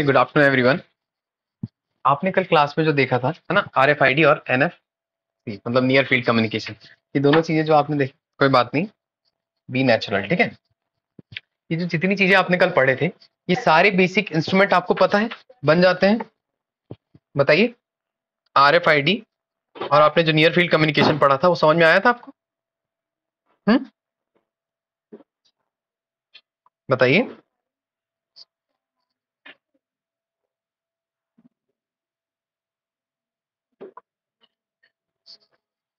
Good afternoon everyone. आपने कल class में जो देखा था है ना, आरएफआईडी और एनएफसी मतलब नियर फील्ड कम्युनिकेशन, ये दोनों चीजें जो आपने देखी, कोई बात नहीं, बी नेचुरल, ठीक है। ये जो जितनी चीजें आपने कल पढ़े थे, ये सारे बेसिक इंस्ट्रूमेंट आपको पता है बन जाते हैं। बताइए, आरएफआईडी और आपने जो नियर फील्ड कम्युनिकेशन पढ़ा था वो समझ में आया था आपको? बताइए।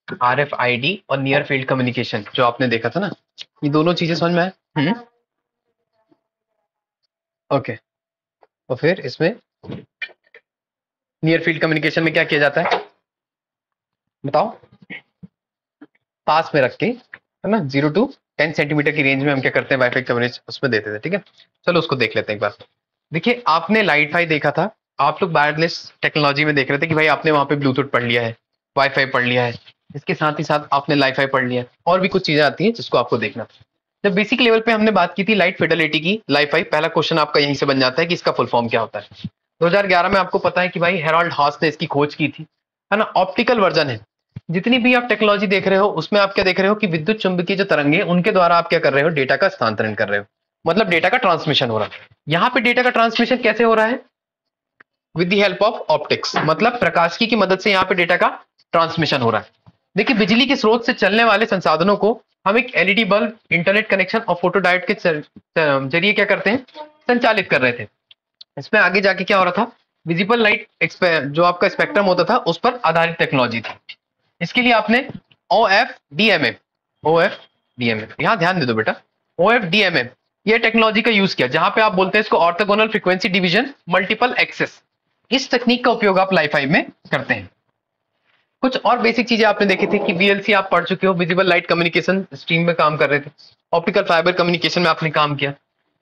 आरएफआईडी और नियर फील्ड कम्युनिकेशन जो आपने देखा था ना, ये दोनों चीजें समझ में आए? ओके। और फिर इसमें नियर फील्ड कम्युनिकेशन में क्या किया जाता है बताओ? पास में रख के, है ना, 0 to 10 सेंटीमीटर की रेंज में हम क्या करते हैं, वाईफाई कवरेज उसमें देते थे, ठीक है। चलो उसको देख लेते हैं एक बार। देखिए, आपने लाइट फाई देखा था, आप लोग वायरलेस टेक्नोलॉजी में देख रहे थे कि भाई आपने वहां पे ब्लूटूथ पढ़ लिया है, वाईफाई पढ़ लिया है, इसके साथ ही साथ आपने लाईफाई पढ़ लिया है, और भी कुछ चीजें आती हैं जिसको आपको देखना था। जब बेसिक लेवल पे हमने बात की थी लाइट फिडेलिटी की, लाईफाई, पहला क्वेश्चन आपका यहीं से बन जाता है कि इसका फुल फॉर्म क्या होता है। 2011 में आपको पता है कि भाई हेरोल्ड हॉस ने इसकी खोज की थी, है ना। ऑप्टिकल वर्जन है। जितनी भी आप टेक्नोलॉजी देख रहे हो उसमें आप क्या देख रहे हो कि विद्युत चुंबकीय जो तरंगे उनके द्वारा आप क्या कर रहे हो, डेटा का स्थानांतरण कर रहे हो, मतलब डेटा का ट्रांसमिशन हो रहा है। यहाँ पे डेटा का ट्रांसमिशन कैसे हो रहा है? With the help of optics, मतलब प्रकाशिकी की मदद से यहाँ पे डेटा का ट्रांसमिशन हो रहा है। देखिए, बिजली के स्रोत से चलने वाले संसाधनों को हम एक एलईडी बल्ब, इंटरनेट कनेक्शन और फोटो डायोड के जरिए क्या करते हैं, संचालित कर रहे थे। इसमें आगे जाके क्या हो रहा था, विजिबल लाइट जो आपका स्पेक्ट्रम होता था उस पर आधारित टेक्नोलॉजी थी। इसके लिए आपने O F D M M यहाँ ध्यान दे दो बेटा, OFDMM ये टेक्नोलॉजी का यूज किया, जहां पे आप बोलते हैं इसको orthogonal frequency division multiple access. इस तकनीक का उपयोग आप लाईफाई में करते हैं। कुछ और बेसिक चीजें आपने देखी थी कि VLC आप पढ़ चुके हो, विजिबल लाइट कम्युनिकेशन स्ट्रीम में काम कर रहे थे। ऑप्टिकल फाइबर कम्युनिकेशन में आपने काम किया,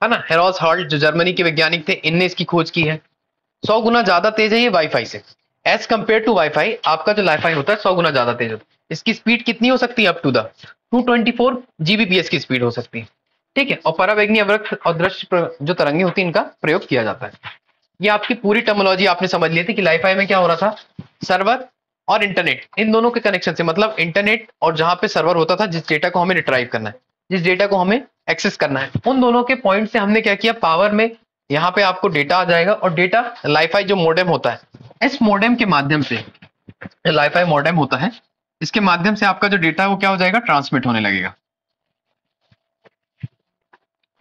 है ना। हेरोल्ड हॉल्ट जो जर्मनी के वैज्ञानिक थे, इनने इसकी खोज की है। 100 गुना ज्यादा तेज है ये वाईफाई से, एज कंपेयर टू वाईफाई। आपका जो वाईफाई होता है 100 गुना ज्यादा तेज होता है। इसकी स्पीड कितनी हो सकती है? अप टू द 224 Gbps की स्पीड हो सकती है, ठीक है। और परावैंगनी अवरक्त और दृश्य जो तरंगे होती है इनका प्रयोग किया जाता है। ये आपकी पूरी टर्मिनोलॉजी आपने समझ ली थी कि वाईफाई में क्या हो रहा था, सर्वर और इंटरनेट, इन दोनों के कनेक्शन से, मतलब इंटरनेट और जहां पे सर्वर होता था, जिस डेटा को हमें रिट्राइव करना है, जिस डेटा को हमें एक्सेस करना है, उन दोनों के पॉइंट से हमने क्या किया, पावर में यहाँ पे आपको डेटा आ जाएगा। और डेटा वाईफाई जो मॉडेम होता है, इस मॉडेम के माध्यम से, वाईफाई मॉडेम होता है, इसके माध्यम से आपका जो डेटा है वो क्या हो जाएगा, ट्रांसमिट होने लगेगा,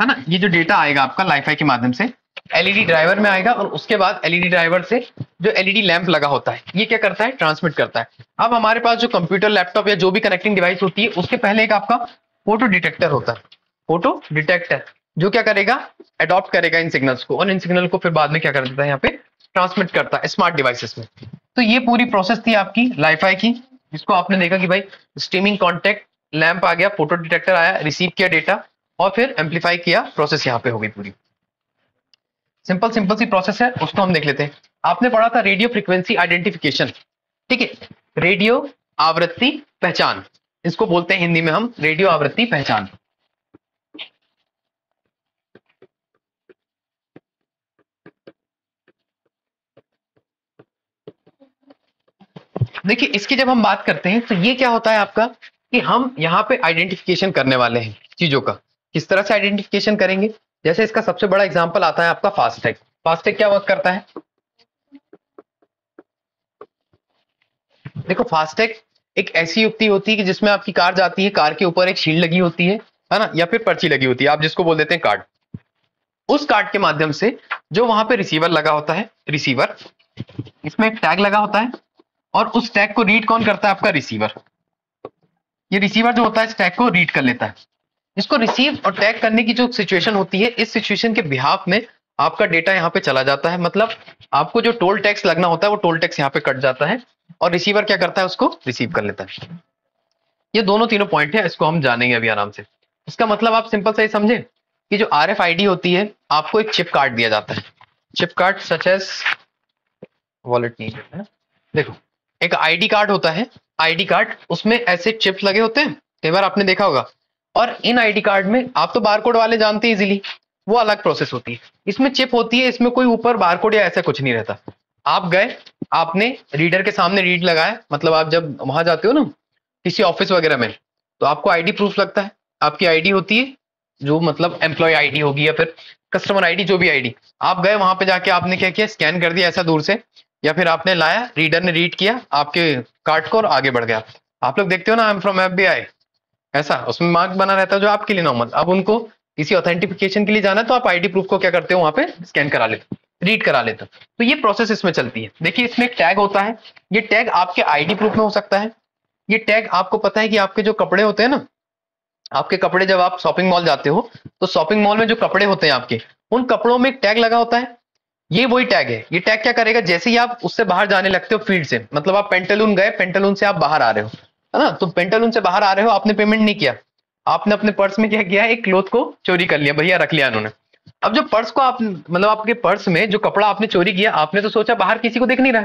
है ना। ये जो डेटा आएगा आपका वाईफाई के माध्यम से एलईडी ड्राइवर में आएगा, और उसके बाद एलईडी ड्राइवर से जो एलईडी लैंप लगा होता है ये क्या करता है, ट्रांसमिट करता है। अब हमारे पास जो कंप्यूटर, लैपटॉप या जो भी कनेक्टिंग डिवाइस होती है, उसके पहले एक आपका फोटो डिटेक्टर होता है, फोटो डिटेक्टर, जो क्या करेगा, अडॉप्ट करेगा इन सिग्नल्स को, और इन सिग्नल को फिर बाद में क्या कर देता है, यहाँ पे ट्रांसमिट करता है स्मार्ट डिवाइसेस में। तो ये पूरी प्रोसेस थी आपकी वाईफाई की, जिसको आपने देखा कि भाई स्ट्रीमिंग कॉन्टेक्ट लैंप आ गया, फोटो डिटेक्टर आया, रिसीव किया डेटा, और फिर एम्पलीफाई किया, प्रोसेस यहाँ पे हो गई पूरी। सिंपल सिंपल सी प्रोसेस है, उसको हम देख लेते हैं। आपने पढ़ा था रेडियो फ्रीक्वेंसी आइडेंटिफिकेशन, ठीक है, रेडियो आवृत्ति पहचान, इसको बोलते हैं हिंदी में हम रेडियो आवृत्ति पहचान। देखिए, इसकी जब हम बात करते हैं तो ये क्या होता है आपका, कि हम यहाँ पे आइडेंटिफिकेशन करने वाले हैं चीजों का। किस तरह से आइडेंटिफिकेशन करेंगे? जैसे इसका सबसे बड़ा एग्जांपल आता है आपका फास्टैग। फास्टैग क्या वर्क करता है? देखो, फास्टैग एक ऐसी युक्ति होती है कि जिसमें आपकी कार जाती है, कार के ऊपर एक शील्ड लगी होती है ना, या फिर पर्ची लगी होती है, आप जिसको बोल देते हैं कार्ड। उस कार्ड के माध्यम से जो वहां पे रिसीवर लगा होता है, रिसीवर, इसमें एक टैग लगा होता है, और उस टैग को रीड कौन करता है? आपका रिसीवर। ये रिसीवर जो होता है इस टैग को रीड कर लेता है। इसको रिसीव और टैग करने की जो सिचुएशन होती है, इस सिचुएशन के बिहाफ में आपका डेटा यहाँ पे चला जाता है, मतलब आपको जो टोल टैक्स लगना होता है वो टोल टैक्स यहाँ पे कट जाता है, और रिसीवर क्या करता है, उसको रिसीव कर लेता है। ये दोनों तीनों पॉइंट है, इसको हम जानेंगे अभी आराम से। इसका मतलब आप सिंपल से समझे कि जो RFID होती है, आपको एक चिप कार्ड दिया जाता है, chip card such as wallet नहीं है, देखो एक ID कार्ड होता है, ID कार्ड, उसमें ऐसे चिप लगे होते हैं, कई बार आपने देखा होगा। और इन ID कार्ड में आप तो बारकोड वाले जानते हैं इजीली, वो अलग प्रोसेस होती है। इसमें चिप होती है, इसमें कोई ऊपर बारकोड या ऐसा कुछ नहीं रहता। आप गए, आपने रीडर के सामने रीड लगाया, मतलब आप जब वहां जाते हो ना किसी ऑफिस वगैरह में, तो आपको आईडी प्रूफ लगता है। आपकी आईडी होती है जो मतलब एम्प्लॉय आईडी होगी या फिर कस्टमर आईडी, जो भी आईडी। आप गए वहां पे जाके आपने क्या किया, स्कैन कर दिया ऐसा दूर से, या फिर आपने लाया, रीडर ने रीड किया आपके कार्ड को और आगे बढ़ गया। आप लोग देखते हो ना, आई एम फ्रॉम FBI, ऐसा उसमें मार्क बना रहता है जो आपके लिए नॉर्मल। अब उनको किसी ऑथेंटिफिकेशन के लिए जाना है तो आप आईडी प्रूफ को क्या करते हो, वहां पे स्कैन करा लेते हो, रीड करा लेते हो। तो ये प्रोसेस इसमें चलती है। देखिए इसमें एक टैग होता है, ये टैग आपके आईडी प्रूफ में हो सकता है। ये टैग आपको पता है कि आपके जो कपड़े होते हैं ना, आपके कपड़े जब आप शॉपिंग मॉल जाते हो तो शॉपिंग मॉल में जो कपड़े होते हैं आपके, उन कपड़ों में एक टैग लगा होता है। ये वही टैग है। ये टैग क्या करेगा, जैसे ही आप उससे बाहर जाने लगते हो फील्ड से, मतलब आप पेंटालून गए, पेंटालून से आप बाहर आ रहे हो, है ना, तो पेंटालून से बाहर आ रहे हो, आपने पेमेंट नहीं किया, आपने अपने पर्स में क्या किया, एक क्लोथ को चोरी कर लिया, भैया रख लिया उन्होंने। अब जो पर्स को आप मतलब आपके पर्स में जो कपड़ा आपने चोरी किया, आपने तो सोचा बाहर किसी को दिख नहीं रहा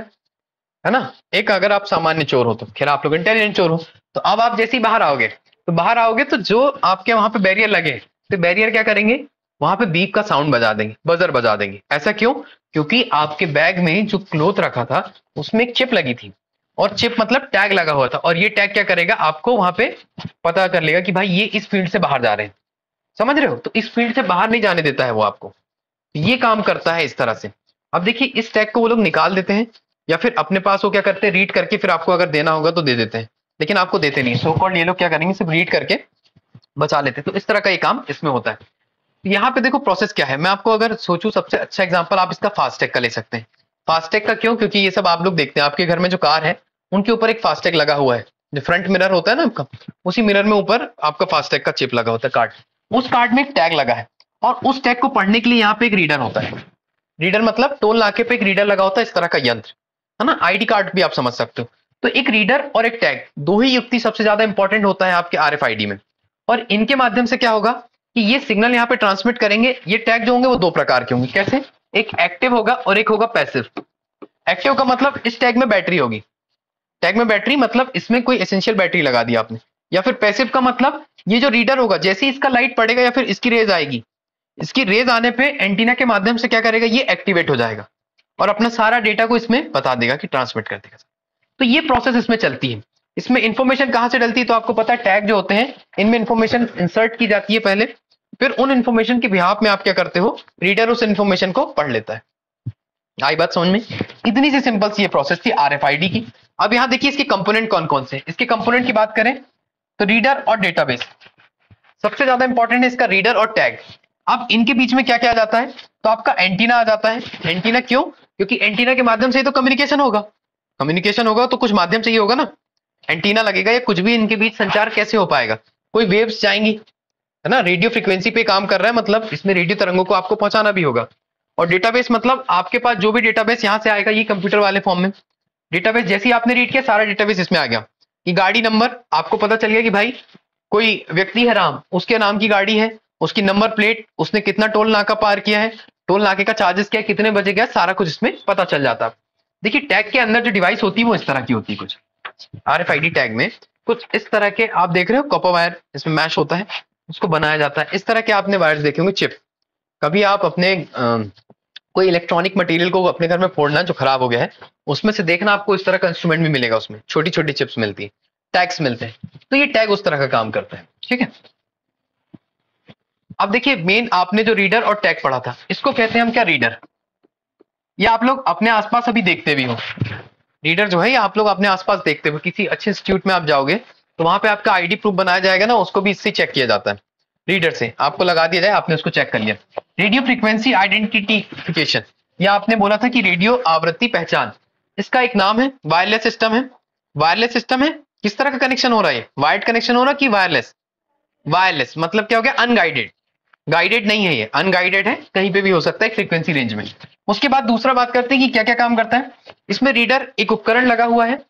है ना। एक अगर आप सामान्य चोर हो, तो खैर आप लोग इंटेलिजेंट चोर हो, तो अब आप जैसे ही बाहर आओगे, तो बाहर आओगे तो जो आपके वहां पे बैरियर लगे, तो बैरियर क्या करेंगे, वहां पे बीप का साउंड बजा देंगे, बजर बजा देंगे। ऐसा क्यों, क्योंकि आपके बैग में जो क्लोथ रखा था उसमें एक चिप लगी थी, और चिप मतलब टैग लगा हुआ था, और ये टैग क्या करेगा, आपको वहां पे पता कर लेगा कि भाई ये इस फील्ड से बाहर जा रहे हैं। समझ रहे हो, तो इस फील्ड से बाहर नहीं जाने देता है वो आपको। ये काम करता है इस तरह से। अब देखिए इस टैग को वो लोग निकाल देते हैं, या फिर अपने पास वो क्या करते हैं, रीड करके फिर आपको अगर देना होगा तो दे देते हैं, लेकिन आपको देते नहीं। सो कॉल्ड ये लोग क्या करेंगे, सिर्फ रीड करके बचा लेते हैं। तो इस तरह का ये काम इसमें होता है। यहाँ पे देखो प्रोसेस क्या है, मैं आपको अगर सोचूं सबसे अच्छा एग्जांपल आप इसका फास्टैग का ले सकते हैं। फास्टैग का क्यों, क्योंकि ये सब आप लोग देखते हैं, आपके घर में जो कार है उनके ऊपर एक फास्टैग लगा हुआ है। जो फ्रंट मिरर होता है ना आपका, उसी मिरर में ऊपर आपका फास्टैग का चिप लगा होता है, कार्ड। उस कार्ड में एक टैग लगा है, और उस टैग को पढ़ने के लिए यहाँ पे एक रीडर होता है। रीडर मतलब टोल नाके पे एक रीडर लगा होता है, इस तरह का यंत्र, है ना। आईडी कार्ड भी आप समझ सकते हो। तो एक रीडर और एक टैग, दो ही युक्ति सबसे ज्यादा इंपॉर्टेंट होता है आपके RFID में। और इनके माध्यम से क्या होगा कि ये सिग्नल यहाँ पे ट्रांसमिट करेंगे। ये टैग जो होंगे वो दो प्रकार के होंगे। कैसे, एक एक्टिव होगा और एक होगा पैसिव। एक्टिव का मतलब इस टैग में बैटरी होगी, टैग में बैटरी मतलब इसमें कोई एसेंशियल बैटरी लगा दी आपने। या फिर पैसिव का मतलब ये जो रीडर होगा, जैसे ही इसका लाइट पड़ेगा या फिर इसकी रेज आएगी, इसकी रेज आने पे एंटीना के माध्यम से क्या करेगा, ये एक्टिवेट हो जाएगा और अपना सारा डेटा को इसमें बता देगा कि ट्रांसमिट कर देगा। तो ये प्रोसेस इसमें चलती है। इसमें इंफॉर्मेशन कहां से डलती है, तो आपको पता है टैग जो होते हैं इनमें इंफॉर्मेशन इंसर्ट की जाती है पहले, फिर उन इंफॉर्मेशन के बिहाफ में आप क्या करते हो, रीडर उस इंफॉर्मेशन को पढ़ लेता है। आई बात समझ में, इतनी सी सिंपल सी ये प्रोसेस थी RFID की। अब यहां देखिए इसके कंपोनेंट कौन कौन से। इसके कंपोनेंट की बात करें तो रीडर और डेटाबेस सबसे ज्यादा इंपॉर्टेंट है, इसका रीडर और टैग। अब इनके बीच में क्या क्या आ जाता है, तो आपका एंटीना आ जाता है। एंटीना क्यों, क्योंकि एंटीना के माध्यम से ही तो कम्युनिकेशन होगा। कम्युनिकेशन होगा तो कुछ माध्यम से ही होगा ना, एंटीना लगेगा या कुछ भी इनके बीच संचार कैसे हो पाएगा, कोई वेव्स जाएंगी, है ना। रेडियो फ्रीक्वेंसी पे काम कर रहा है, मतलब इसमें रेडियो तरंगों को आपको पहुंचाना भी होगा। और डेटाबेस मतलब आपके पास जो भी डेटाबेस यहां से आएगा, ये कंप्यूटर वाले फॉर्म में डेटाबेस, जैसे ही आपने रीड किया सारा डेटाबेस इसमें आ गया। कि गाड़ी नंबर आपको पता चल गया कि भाई कोई व्यक्ति है राम, उसके नाम की गाड़ी है, उसकी नंबर प्लेट, उसने कितना टोल नाका पार किया है, टोल नाके का चार्जेस क्या है, कितने बजे गया, सारा कुछ इसमें पता चल जाता है। देखिए टैग के अंदर जो डिवाइस होती है वो इस तरह की होती है। कुछ RFID टैग में कुछ इस तरह के आप देख रहे हो, कॉपर वायर इसमें मैश होता है, उसको बनाया जाता है। इस तरह के आपने वायर्स देखे होंगे, चिप। कभी आप अपने कोई इलेक्ट्रॉनिक मटेरियल को अपने घर में फोड़ना जो खराब हो गया है, उसमें से देखना आपको इस तरह का इंस्ट्रूमेंट भी मिलेगा, उसमें छोटी छोटी चिप्स मिलती है, टैग्स मिलते हैं। तो ये टैग उस तरह का काम करता है, ठीक है। अब देखिए मेन आपने जो रीडर और टैग पढ़ा था, इसको कहते हैं हम क्या, रीडर। ये आप लोग अपने आसपास अभी देखते भी हो। रीडर जो है ये आप लोग अपने आसपास देखते हो, किसी अच्छे इंस्टीट्यूट में आप जाओगे तो वहां पे आपका आईडी प्रूफ बनाया जाएगा ना, उसको भी इससे चेक किया जाता है। रीडर से आपको लगा दिया जाए, आपने उसको चेक कर लिया। रेडियो फ्रीक्वेंसी आइडेंटिफिकेशन, या आपने बोला था कि रेडियो आवृत्ति पहचान, इसका एक नाम है। वायरलेस सिस्टम है, वायरलेस सिस्टम है। किस तरह का कनेक्शन हो रहा है, वायर्ड कनेक्शन हो रहा है कि वायरलेस। वायरलेस मतलब क्या हो गया, अनगाइडेड। गाइडेड नहीं है, ये अनगाइडेड है, कहीं पे भी हो सकता है फ्रीक्वेंसी रेंज में। उसके बाद दूसरा बात करते हैं कि क्या क्या काम करता है। इसमें रीडर एक उपकरण लगा हुआ है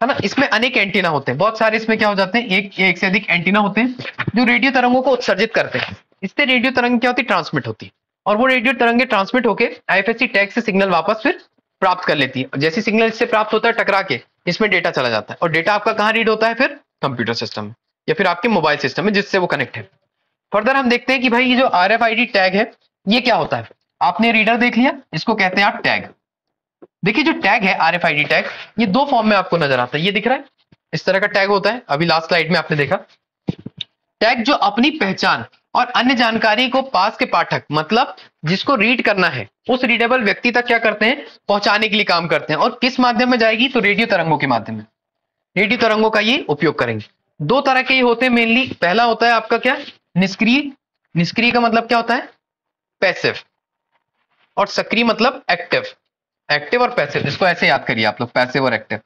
ना। इसमें अनेक एंटीना होते हैं, बहुत सारे इसमें क्या हो जाते हैं, एक से अधिक एंटीना होते हैं जो रेडियो तरंगों को उत्सर्जित करते हैं। इससे रेडियो तरंग क्या होती है, ट्रांसमिट होती है, और वो रेडियो तरंगे ट्रांसमिट होकर IFSC टैग से सिग्नल वापस फिर प्राप्त कर लेती है। जैसे सिग्नल इससे प्राप्त होता है टकरा के, इसमें डेटा चला जाता है, और डेटा आपका कहाँ रीड होता है, फिर कंप्यूटर सिस्टम में या फिर आपके मोबाइल सिस्टम में जिससे वो कनेक्ट है। फर्दर हम देखते हैं कि भाई ये जो RFID टैग है ये क्या होता है। आपने रीडर देख लिया, इसको कहते हैं आप टैग। देखिए जो टैग है RFID टैग, ये दो फॉर्म में आपको नजर आता है। ये दिख रहा है, इस तरह का टैग होता है, अभी लास्ट स्लाइड में आपने देखा। टैग जो अपनी पहचान और अन्य जानकारी को पास के पाठक, मतलब जिसको रीड करना है, उस रीडेबल व्यक्ति तक क्या करते हैं, पहुंचाने के लिए काम करते हैं। और किस माध्यम में जाएगी, तो रेडियो तरंगों के माध्यम में। रेडियो तरंगों का ये उपयोग करेंगे। दो तरह के ये होते हैं मेनली। पहला होता है आपका क्या, निष्क्रिय। निष्क्रिय का मतलब क्या होता है, पैसिव। और सक्रिय मतलब एक्टिव। एक्टिव और पैसिव, इसको ऐसे याद करिए आप लोग, पैसिव और एक्टिव।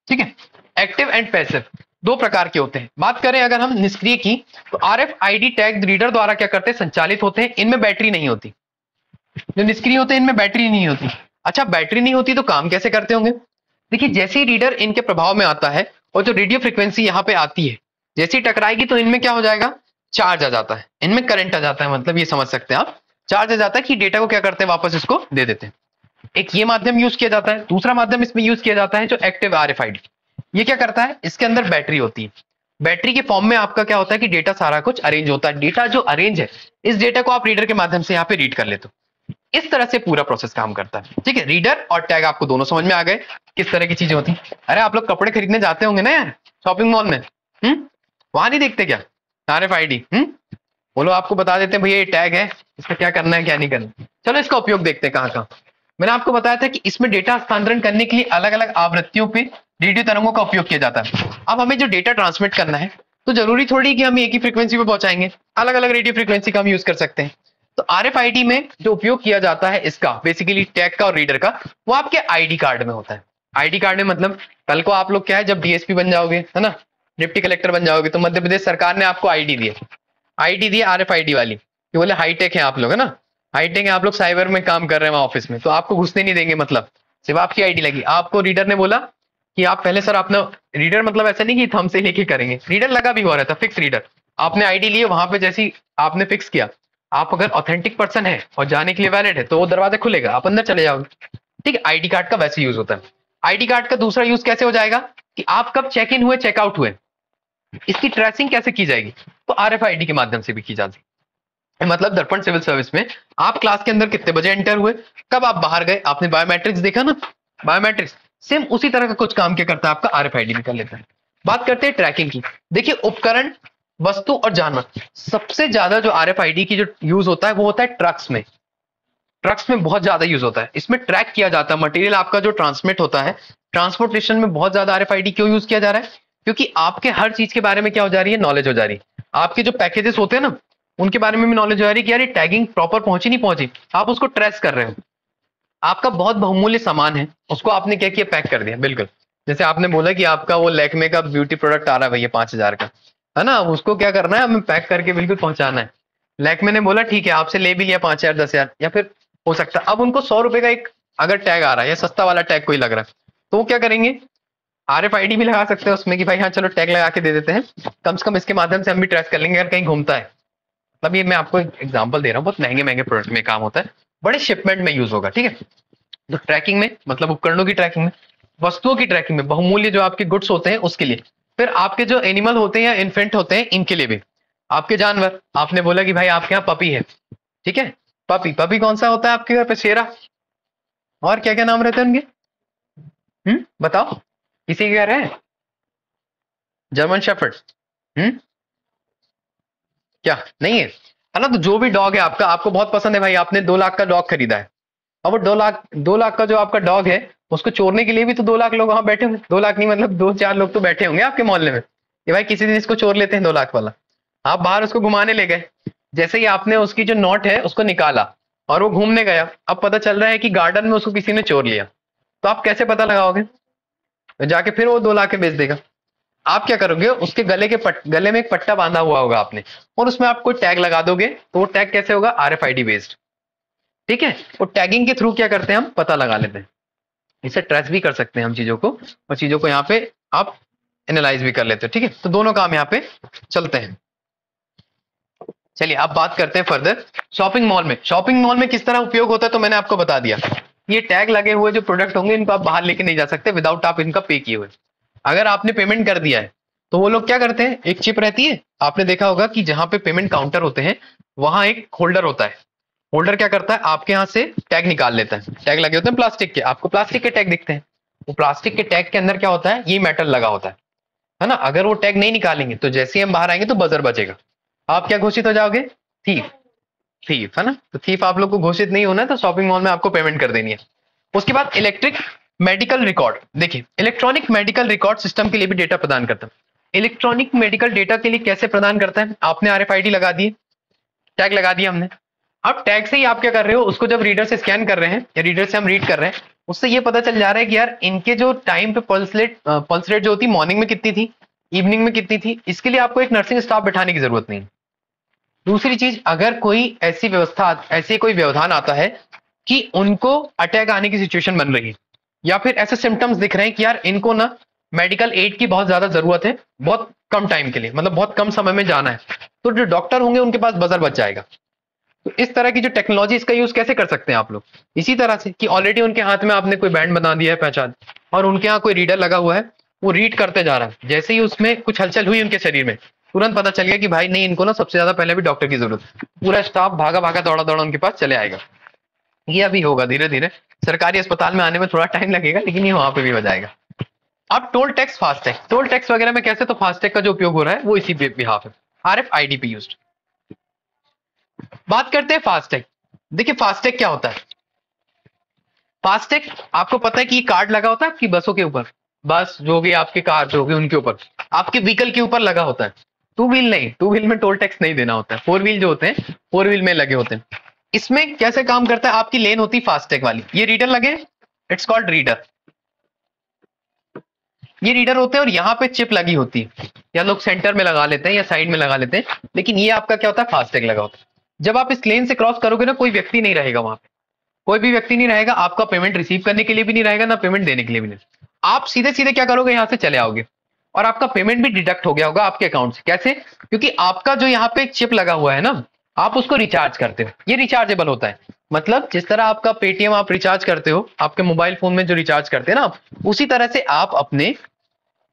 ठीक है, एक्टिव एंड पैसिव दो प्रकार के होते हैं। बात करें अगर हम निष्क्रिय की, तो RFID टैग रीडर द्वारा क्या करते हैं, संचालित होते हैं। इनमें बैटरी नहीं होती। जो निष्क्रिय होते हैं इनमें बैटरी नहीं होती। अच्छा, बैटरी नहीं होती तो काम कैसे करते होंगे। देखिए जैसे ही रीडर इनके प्रभाव में आता है और जो रेडियो फ्रीक्वेंसी यहाँ पे आती है, जैसे ही टकराएगी तो इनमें क्या हो जाएगा, चार्ज आ जाता है, इनमें करंट आ जाता है। मतलब ये समझ सकते हैं आप, चार्ज आ जाता है कि डेटा को क्या करते हैं, वापस इसको दे देते हैं। एक ये माध्यम यूज किया जाता है। दूसरा माध्यम इसमें यूज किया जाता है जो एक्टिव RFID। ये क्या करता है, इसके अंदर बैटरी होती है। बैटरी के फॉर्म में आपका क्या होता है कि डेटा सारा कुछ अरेंज होता है। डेटा जो अरेंज है, इस डेटा को आप रीडर के माध्यम से यहाँ पे रीड कर लेते हो। इस तरह से पूरा प्रोसेस काम करता है। ठीक है, रीडर और टैग आपको दोनों समझ में आ गए किस तरह की चीजें होती हैं। अरे आप लोग कपड़े खरीदने जाते होंगे ना यार, शॉपिंग मॉल में, वहां नहीं देखते क्या RFID। बोलो, आपको बता देते हैं भैया ये टैग है, इसका क्या करना है क्या नहीं करना। चलो इसका उपयोग देखते हैं कहाँ कहाँ। मैंने आपको बताया था कि इसमें डेटा हस्तांतरण करने के लिए अलग अलग आवृत्तियों पे रेडियो तरंगों का उपयोग किया जाता है। अब हमें जो डेटा ट्रांसमिट करना है, तो जरूरी थोड़ी कि हम एक ही फ्रीक्वेंसी पे पहुंचाएंगे, अलग अलग रेडियो फ्रीक्वेंसी का हम यूज कर सकते हैं। तो RFID में जो उपयोग किया जाता है इसका, बेसिकली टैग का और रीडर का, वो आपके ID कार्ड में होता है। ID कार्ड में मतलब कल को आप लोग क्या है, जब DSP बन जाओगे, है ना, डिप्टी कलेक्टर बन जाओगे, तो मध्य प्रदेश सरकार ने आपको ID दी है। ID दी RFID वाली, कि बोले हाईटेक है आप लोग, है ना, हाईटेक है आप लोग, साइबर में काम कर रहे हैं वहां ऑफिस में, तो आपको घुसने नहीं देंगे। मतलब सिर्फ आपकी ID लगी। आपको रीडर ने बोला कि आप पहले सर अपना रीडर, मतलब ऐसा नहीं कि थंब से लेके करेंगे, रीडर लगा भी हुआ रहता, फिक्स रीडर। आपने ID लिए, वहां पे जैसी आपने फिक्स किया, आप अगर ऑथेंटिक पर्सन है और जाने के लिए वैलिड है, तो वो दरवाजा खुलेगा, आप अंदर चले जाओगे। ठीक है, ID कार्ड का वैसे यूज होता है। ID कार्ड का दूसरा यूज कैसे हो जाएगा, कि आप कब चेक इन हुए, चेकआउट हुए, इसकी ट्रेसिंग कैसे की जाएगी, तो RFID के माध्यम से भी की जाती है। मतलब दर्पण सिविल सर्विस में आप क्लास के अंदर कितने बजे एंटर हुए, कब आप बाहर गए, आपने बायोमेट्रिक्स देखा ना, बायोमेट्रिक्स सेम उसी तरह का कुछ काम क्या करता है आपका RFID भी कर लेता है। बात करते हैं ट्रैकिंग की। देखिए उपकरण, वस्तु और जानवर, सबसे ज्यादा जो RFID की जो यूज होता है वो होता है ट्रक्स में। ट्रक्स में बहुत ज्यादा यूज होता है। इसमें ट्रैक किया जाता है मटेरियल आपका जो ट्रांसमिट होता है। ट्रांसपोर्टेशन में बहुत ज्यादा RFID क्यों यूज किया जा रहा है, क्योंकि आपके हर चीज के बारे में क्या हो जा रही है, नॉलेज हो जा रही है। आपके जो पैकेजेस होते हैं ना, उनके बारे में भी नॉलेज हो जा रही है कि यार ये टैगिंग प्रॉपर पहुंची नहीं पहुंची, आप उसको ट्रेस कर रहे हो। आपका बहुत बहुमूल्य सामान है, उसको आपने क्या किया, पैक कर दिया। बिल्कुल जैसे आपने बोला कि आपका वो लैक्मे का ब्यूटी प्रोडक्ट आ रहा है भैया 5,000 का, है ना, उसको क्या करना है, हमें पैक करके बिल्कुल पहुंचाना है। लैक्मे ने बोला ठीक है, आपसे ले भी लिया 5,000 10,000, या फिर हो सकता है अब उनको 100 रुपए का एक अगर टैग आ रहा है, या सस्ता वाला टैग कोई लग रहा है, तो वो क्या करेंगे, RFID भी लगा सकते हैं उसमें कि भाई हाँ चलो टैग लगा के दे देते हैं, कम से कम इसके माध्यम से हम भी ट्रेस कर लेंगे अगर कहीं घूमता है। मतलब ये मैं आपको एग्जांपल दे रहा हूँ, बहुत महंगे महंगे प्रोडक्ट में काम होता है, बड़े शिपमेंट में यूज होगा। ठीक है, तो ट्रैकिंग में मतलब उपकरणों की ट्रैकिंग में, वस्तुओं की ट्रैकिंग में, बहुमूल्य जो आपके गुड्स होते हैं उसके लिए, फिर आपके जो एनिमल होते हैं या इन्फेंट होते हैं इनके लिए भी, आपके जानवर, आपने बोला कि भाई आपके यहाँ पपी है, ठीक है, पपी, पपी कौन सा होता है आपके घर पे, शेरा, और क्या क्या नाम रहते हैं उनके, बताओ, किसी के घर है, जर्मन शेफर्ड, क्या नहीं है ना, तो जो भी डॉग है आपका, आपको बहुत पसंद है भाई, आपने 2 लाख का डॉग खरीदा है, अब वो 2 लाख का जो आपका डॉग है, उसको चोरने के लिए भी तो 2 लाख लोग वहां बैठे होंगे, 2 लाख नहीं मतलब 2-4 लोग तो बैठे होंगे आपके मोहल्ले में, कि भाई किसी दिन इसको चोर लेते हैं 2 लाख वाला। आप बाहर उसको घुमाने ले गए, जैसे ही आपने उसकी जो नोट है उसको निकाला और वो घूमने गया, अब पता चल रहा है कि गार्डन में उसको किसी ने चोर लिया, तो आप कैसे पता लगाओगे, तो जाके फिर वो 2 लाख के बेच देगा। आप क्या करोगे, उसके गले में एक पट्टा बांधा हुआ होगा आपने, और उसमें आप कोई टैग लगा दोगे, तो वो टैग कैसे होगा, RFID बेस्ड। ठीक है, वो टैगिंग के थ्रू क्या करते हैं, हम पता लगा लेते हैं, इसे ट्रेस भी कर सकते हैं हम चीजों को, और चीजों को यहाँ पे आप एनालाइज भी कर लेते हो। ठीक है, तो दोनों काम यहाँ पे चलते हैं। चलिए अब बात करते हैं फर्दर शॉपिंग मॉल में। शॉपिंग मॉल में किस तरह उपयोग होता है, तो मैंने आपको बता दिया, ये टैग लगे हुए जो प्रोडक्ट होंगे इनको आप बाहर लेके नहीं जा सकते विदाउट आप इनका पे किए हुए। अगर आपने पेमेंट कर दिया है तो वो लोग क्या करते हैं, एक चिप रहती है, आपने देखा होगा कि जहां पे पेमेंट काउंटर होते हैं वहां एक होल्डर होता है। होल्डर क्या करता है, आपके यहाँ से टैग निकाल लेता है। टैग लगे होते हैं प्लास्टिक के, आपको प्लास्टिक के टैग दिखते हैं। वो प्लास्टिक के टैग के अंदर क्या होता है, ये मेटल लगा होता है ना। अगर वो टैग नहीं निकालेंगे तो जैसे ही हम बाहर आएंगे तो बजर बजेगा, आप क्या घोषित हो जाओगे, थीफ। थीफ है ना, तो थीफ आप लोग को घोषित नहीं होना है, तो शॉपिंग मॉल में आपको पेमेंट कर देनी है। उसके बाद इलेक्ट्रिक मेडिकल रिकॉर्ड, देखिए इलेक्ट्रॉनिक मेडिकल रिकॉर्ड सिस्टम के लिए भी डेटा प्रदान करता है। इलेक्ट्रॉनिक मेडिकल डेटा के लिए कैसे प्रदान करता है, आपने RFID लगा दी, टैग लगा दिया हमने। अब टैग से ही आप क्या कर रहे हो, उसको जब रीडर से स्कैन कर रहे हैं या रीडर से हम रीड कर रहे हैं, उससे ये पता चल जा रहा है कि यार इनके जो टाइम पे पल्स रेट जो होती मॉर्निंग में कितनी थी, इवनिंग में कितनी थी। इसके लिए आपको एक नर्सिंग स्टाफ बैठाने की जरूरत नहीं। दूसरी चीज, अगर कोई ऐसी व्यवस्था, ऐसे कोई व्यवधान आता है कि उनको अटैक आने की सिचुएशन बन रही है या फिर ऐसे सिम्टम्स दिख रहे हैं कि यार इनको ना मेडिकल एड की बहुत ज्यादा जरूरत है, बहुत कम टाइम के लिए, मतलब बहुत कम समय में जाना है, तो जो डॉक्टर होंगे उनके पास बजर बच जाएगा। तो इस तरह की जो टेक्नोलॉजी, इसका यूज कैसे कर सकते हैं आप लोग, इसी तरह से कि ऑलरेडी उनके हाथ में आपने कोई बैंड बना दिया है पहचान, और उनके यहाँ कोई रीडर लगा हुआ है, वो रीड करते जा रहा है। जैसे ही उसमें कुछ हलचल हुई उनके शरीर में, तुरंत पता चल गया कि भाई नहीं, इनको ना सबसे ज्यादा पहले भी डॉक्टर की जरूरत, पूरा स्टाफ भागा भागा दौड़ा दौड़ा उनके पास चले आएगा। ये अभी होगा धीरे धीरे, सरकारी अस्पताल में आने में थोड़ा टाइम लगेगा, लेकिन ये वहां पे भी हो जाएगा। अब toll tax, FASTag, toll tax वगैरह में कैसे, तो फास्टैग का जो उपयोग हो रहा है वो इसी बिहाफ है, RFID पे यूज्ड। बात करते हैं फास्टैग। देखिए फास्टैग क्या होता है, फास्टैग आपको पता है कि ये कार्ड लगा होता है आपकी बसों के ऊपर, बस जो भी आपके कार जो भी उनके ऊपर, आपके व्हीकल के ऊपर लगा होता है। टू व्हील नहीं, टू व्हील में टोल टैक्स नहीं देना होता है, फोर व्हील जो होते हैं फोर व्हील में लगे होते हैं। इसमें कैसे काम करता है, आपकी लेन होती है फास्टैग वाली, ये रीडर लगे, इट्स कॉल्ड रीडर, ये रीडर होते हैं और यहाँ पे चिप लगी होती है, या लोग सेंटर में लगा लेते हैं या साइड में लगा लेते हैं, लेकिन ये आपका क्या होता है, फास्टैग लगा होता है। जब आप इस लेन से क्रॉस करोगे ना, कोई व्यक्ति नहीं रहेगा वहां पे, कोई भी व्यक्ति नहीं रहेगा, आपका पेमेंट रिसीव करने के लिए भी नहीं रहेगा, ना पेमेंट देने के लिए भी नहीं। आप सीधे सीधे क्या करोगे, यहाँ से चले आओगे और आपका पेमेंट भी डिडक्ट हो गया होगा आपके अकाउंट से। कैसे, क्योंकि आपका जो यहाँ पे चिप लगा हुआ है ना, आप उसको रिचार्ज करते हो, ये रिचार्जेबल होता है। मतलब जिस तरह आपका पेटीएम आप रिचार्ज करते हो, आपके मोबाइल फोन में जो रिचार्ज करते हैं ना आप, उसी तरह से आप अपने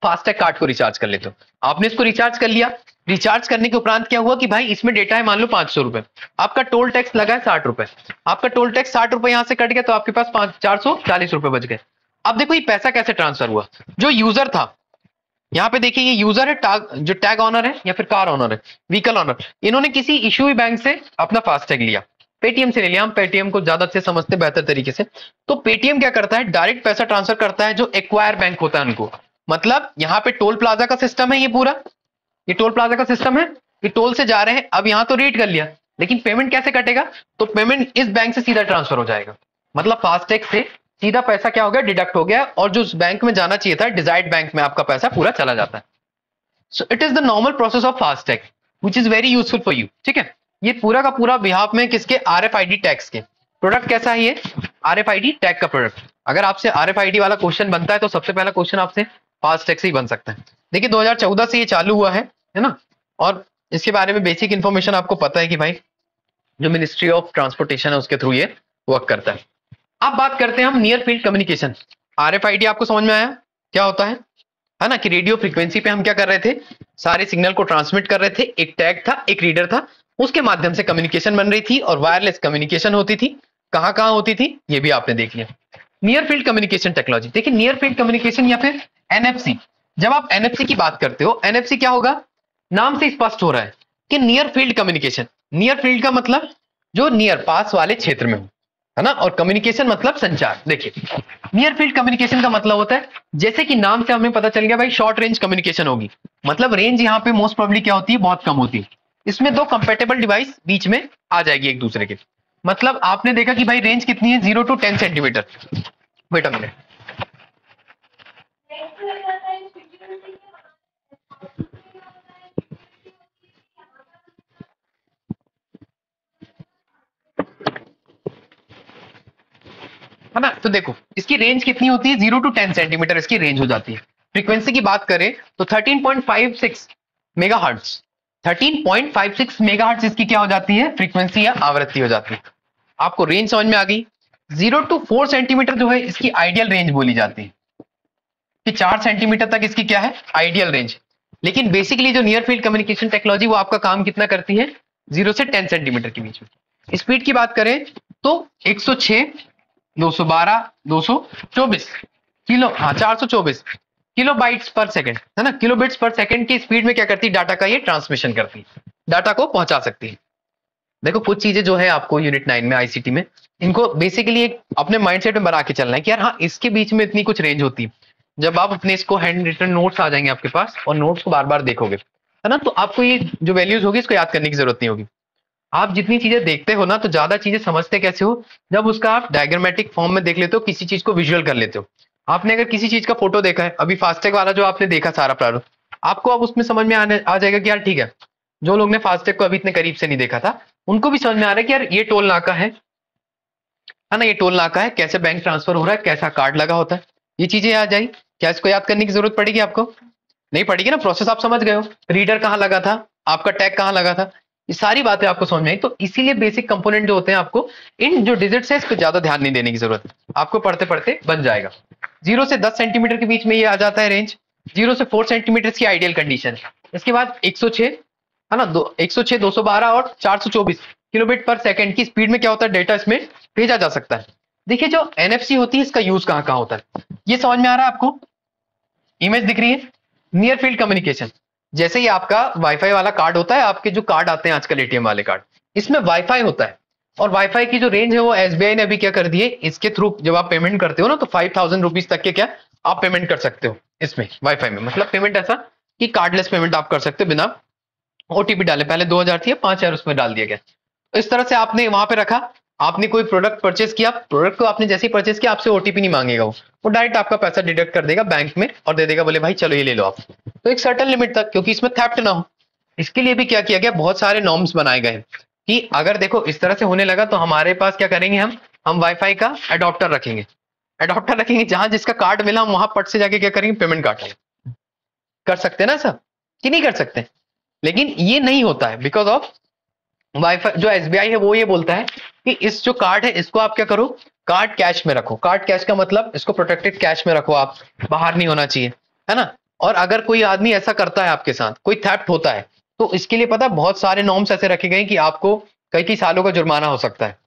फास्टैग कार्ड को रिचार्ज कर लेते हो। आपने इसको रिचार्ज कर लिया, रिचार्ज करने के उपरांत क्या हुआ कि भाई इसमें डेटा है मान लो 500 रुपए, आपका टोल टैक्स लगा है 60 रुपए, आपका टोल टैक्स 60 रुपए यहां से कट गया, तो आपके पास 440 रुपए बच गए। अब देखो ये पैसा कैसे ट्रांसफर हुआ, जो यूजर था, यहाँ पे देखिए ये यूजर है, जो टैग ऑनर है या फिर कार ऑनर है, व्हीकल ऑनर, इन्होंने किसी इशू बैंक से अपना फास्टैग लिया, पेटीएम से ले लिया, हम पेटीएम को ज्यादा अच्छे समझते बेहतर तरीके से। तो पेटीएम क्या करता है, डायरेक्ट पैसा ट्रांसफर करता है जो एक्वायर बैंक होता है उनको। मतलब यहाँ पे टोल प्लाजा का सिस्टम है, ये पूरा ये टोल प्लाजा का सिस्टम है, ये टोल से जा रहे हैं, अब यहाँ तो रीड कर लिया, लेकिन पेमेंट कैसे कटेगा, तो पेमेंट इस बैंक से सीधा ट्रांसफर हो जाएगा। मतलब फास्टैग से सीधा पैसा क्या हो गया, डिडक्ट हो गया, और जो उस बैंक में जाना चाहिए था डिजायर्ड बैंक में आपका पैसा पूरा चला जाता है। So it is the normal process of FASTag which is very useful for you. ठीक है, ये पूरा का पूरा बिहाफ में किसके, RFID टैग्स के। प्रोडक्ट कैसा है ये, RFID टैग का प्रोडक्ट। अगर आपसे RFID वाला क्वेश्चन बनता है तो सबसे पहला क्वेश्चन आपसे फास्टैग से ही बन सकता है। देखिए 2014 से ये चालू हुआ है ना, और इसके बारे में बेसिक इंफॉर्मेशन आपको पता है कि भाई जो मिनिस्ट्री ऑफ ट्रांसपोर्टेशन है उसके थ्रू ये वर्क करता है। अब बात करते हैं हम नियर फील्ड कम्युनिकेशन। RFID आपको समझ में आया क्या होता है ना, कि रेडियो फ्रीक्वेंसी पे हम क्या कर रहे थे, सारे सिग्नल को ट्रांसमिट कर रहे थे, एक टैग था, एक रीडर था, उसके माध्यम से कम्युनिकेशन बन रही थी, और वायरलेस कम्युनिकेशन होती थी। कहां कहां होती थी ये भी आपने देख लिया। नियर फील्ड कम्युनिकेशन टेक्नोलॉजी, देखिए नियर फील्ड कम्युनिकेशन या फिर NFC। जब आप NFC की बात करते हो, NFC क्या होगा, नाम से स्पष्ट हो रहा है कि near field communication. Near field का मतलब जो नियर पास वाले क्षेत्र में हो, है ना, और कम्युनिकेशन मतलब संचार। देखिए नियर फील्ड कम्युनिकेशन का मतलब होता है, जैसे कि नाम से हमें पता चल गया भाई शॉर्ट रेंज कम्युनिकेशन होगी, मतलब रेंज यहाँ पे मोस्ट प्रोबेबली क्या होती है, बहुत कम होती है। इसमें दो कंपेटेबल डिवाइस बीच में आ जाएगी एक दूसरे के। मतलब आपने देखा कि भाई रेंज कितनी है, 0 to 10 centimetre. Wait a minute, है ना। तो देखो इसकी रेंज कितनी होती है, 0 to 10 सेंटीमीटर इसकी रेंज हो जाती है। फ्रीक्वेंसी की बात करें तो 13.56 मेगाहर्ट्ज, 13.56 मेगाहर्ट्ज इसकी क्या हो जाती है, फ्रीक्वेंसी या आवृत्ति हो जाती है। आपको रेंज समझ में आ गई। 0 to 4 सेंटीमीटर जो है इसकी आइडियल रेंज बोली जाती है, कि 4 सेंटीमीटर तक इसकी क्या है, आइडियल रेंज। लेकिन बेसिकली जो नियर फील्ड कम्युनिकेशन टेक्नोलॉजी वो आपका काम कितना करती है, 0 से 10 सेंटीमीटर के बीच में। स्पीड की बात करें तो 106, 212, 224 किलो, हाँ 424 किलो बाइट्स पर सेकंड, है ना, किलो बिट्स पर सेकंड की स्पीड में क्या करती है, डाटा का ये ट्रांसमिशन करती है, डाटा को पहुंचा सकती है। देखो कुछ चीजें जो है आपको यूनिट 9 में आईसीटी में, इनको बेसिकली एक अपने माइंडसेट में बना के चलना है कि यार हाँ इसके बीच में इतनी कुछ रेंज होती है। जब आप अपने इसको हैंड रिटन नोट्स आ जाएंगे आपके पास और नोट्स को बार बार देखोगे, है ना, तो आपको ये जो वैल्यूज होगी इसको याद करने की जरूरत नहीं होगी। आप जितनी चीजें देखते हो ना, तो ज्यादा चीजें समझते कैसे हो, जब उसका आप डायग्रामेटिक फॉर्म में देख लेते हो, किसी चीज को विजुअल कर लेते हो। आपने अगर किसी चीज का फोटो देखा है, अभी फास्टैग वाला जो आपने देखा सारा प्रारूप, आपको अब उसमें समझ में आ जाएगा कि यार ठीक है, जो लोग ने फास्टैग को अभी इतने करीब से नहीं देखा था उनको भी समझ में आ रहा है कि यार ये टोल नाका है ना, ये टोल नाका है, कैसे बैंक ट्रांसफर हो रहा है, कैसा कार्ड लगा होता है, ये चीजें याद आई। क्या इसको याद करने की जरूरत पड़ेगी आपको? नहीं पड़ेगी ना, प्रोसेस आप समझ गए हो, रीडर कहाँ लगा था, आपका टैग कहाँ लगा था, ये सारी बातें आपको समझ में आई। तो इसीलिए बेसिक कंपोनेंट जो होते हैं, आपको इन जो डिजिट्स है इस पर ज्यादा ध्यान नहीं देने की जरूरत है, आपको पढ़ते पढ़ते बन जाएगा। 0 से 10 सेंटीमीटर के बीच में ये आ जाता है रेंज, 0 से 4 सेंटीमीटर की आइडियल कंडीशन। इसके बाद 106, है ना, 106, 212 और 424 किलोबिट पर सेकंड की स्पीड में क्या होता है, डेटा इसमें भेजा जा सकता है। देखिए जो एनएफसी होती है इसका यूज कहाँ कहाँ होता है, ये समझ में आ रहा है आपको? इमेज दिख रही है, नियर फील्ड कम्युनिकेशन। जैसे ही आपका वाईफाई वाला कार्ड होता है, आपके जो कार्ड आते हैं आजकल एटीएम वाले कार्ड, इसमें वाईफाई होता है, और वाईफाई की जो रेंज है वो एसबीआई ने अभी क्या कर दी है, इसके थ्रू जब आप पेमेंट करते हो ना, तो 5000 रुपीज तक के क्या आप पेमेंट कर सकते हो इसमें वाईफाई में। मतलब पेमेंट ऐसा कि कार्डलेस पेमेंट आप कर सकते हो बिना ओटीपी डाले। पहले 2000 थी, 5000 उसमें डाल दिया गया। तो इस तरह से आपने वहां पे रखा, आपने कोई प्रोडक्ट परचेस किया, प्रोडक्ट को आपने जैसे ही परचेस किया आपसे ओटीपी नहीं मांगेगा, वो डायरेक्ट आपका पैसा डिडक्ट कर देगा बैंक में और दे देगा, बोले भाई चलो ये ले लो आप। तो एक सर्टेन लिमिट तक, क्योंकि इसमें थेफ्ट ना हो, इसके लिए भी क्या किया गया, बहुत सारे नॉर्म्स बनाए गए कि अगर देखो इस तरह से होने लगा तो हमारे पास क्या करेंगे, हम वाईफाई का एडॉप्टर रखेंगे, एडॉप्टर रखेंगे, जहां जिसका कार्ड मिला हम वहां पट से जाके क्या करेंगे, पेमेंट काटेंगे। कर सकते हैं ना सब कि नहीं कर सकते? लेकिन ये नहीं होता है बिकॉज ऑफ वाईफाई। जो एसबीआई है वो ये बोलता है कि इस जो कार्ड है इसको आप क्या करो, कार्ड कैश में रखो। कार्ड कैश का मतलब इसको प्रोटेक्टेड कैश में रखो, आप बाहर नहीं होना चाहिए, है ना। और अगर कोई आदमी ऐसा करता है आपके साथ, कोई थेफ्ट होता है, तो इसके लिए पता बहुत सारे नॉर्म्स ऐसे रखे गए कि आपको कई कई सालों का जुर्माना हो सकता है।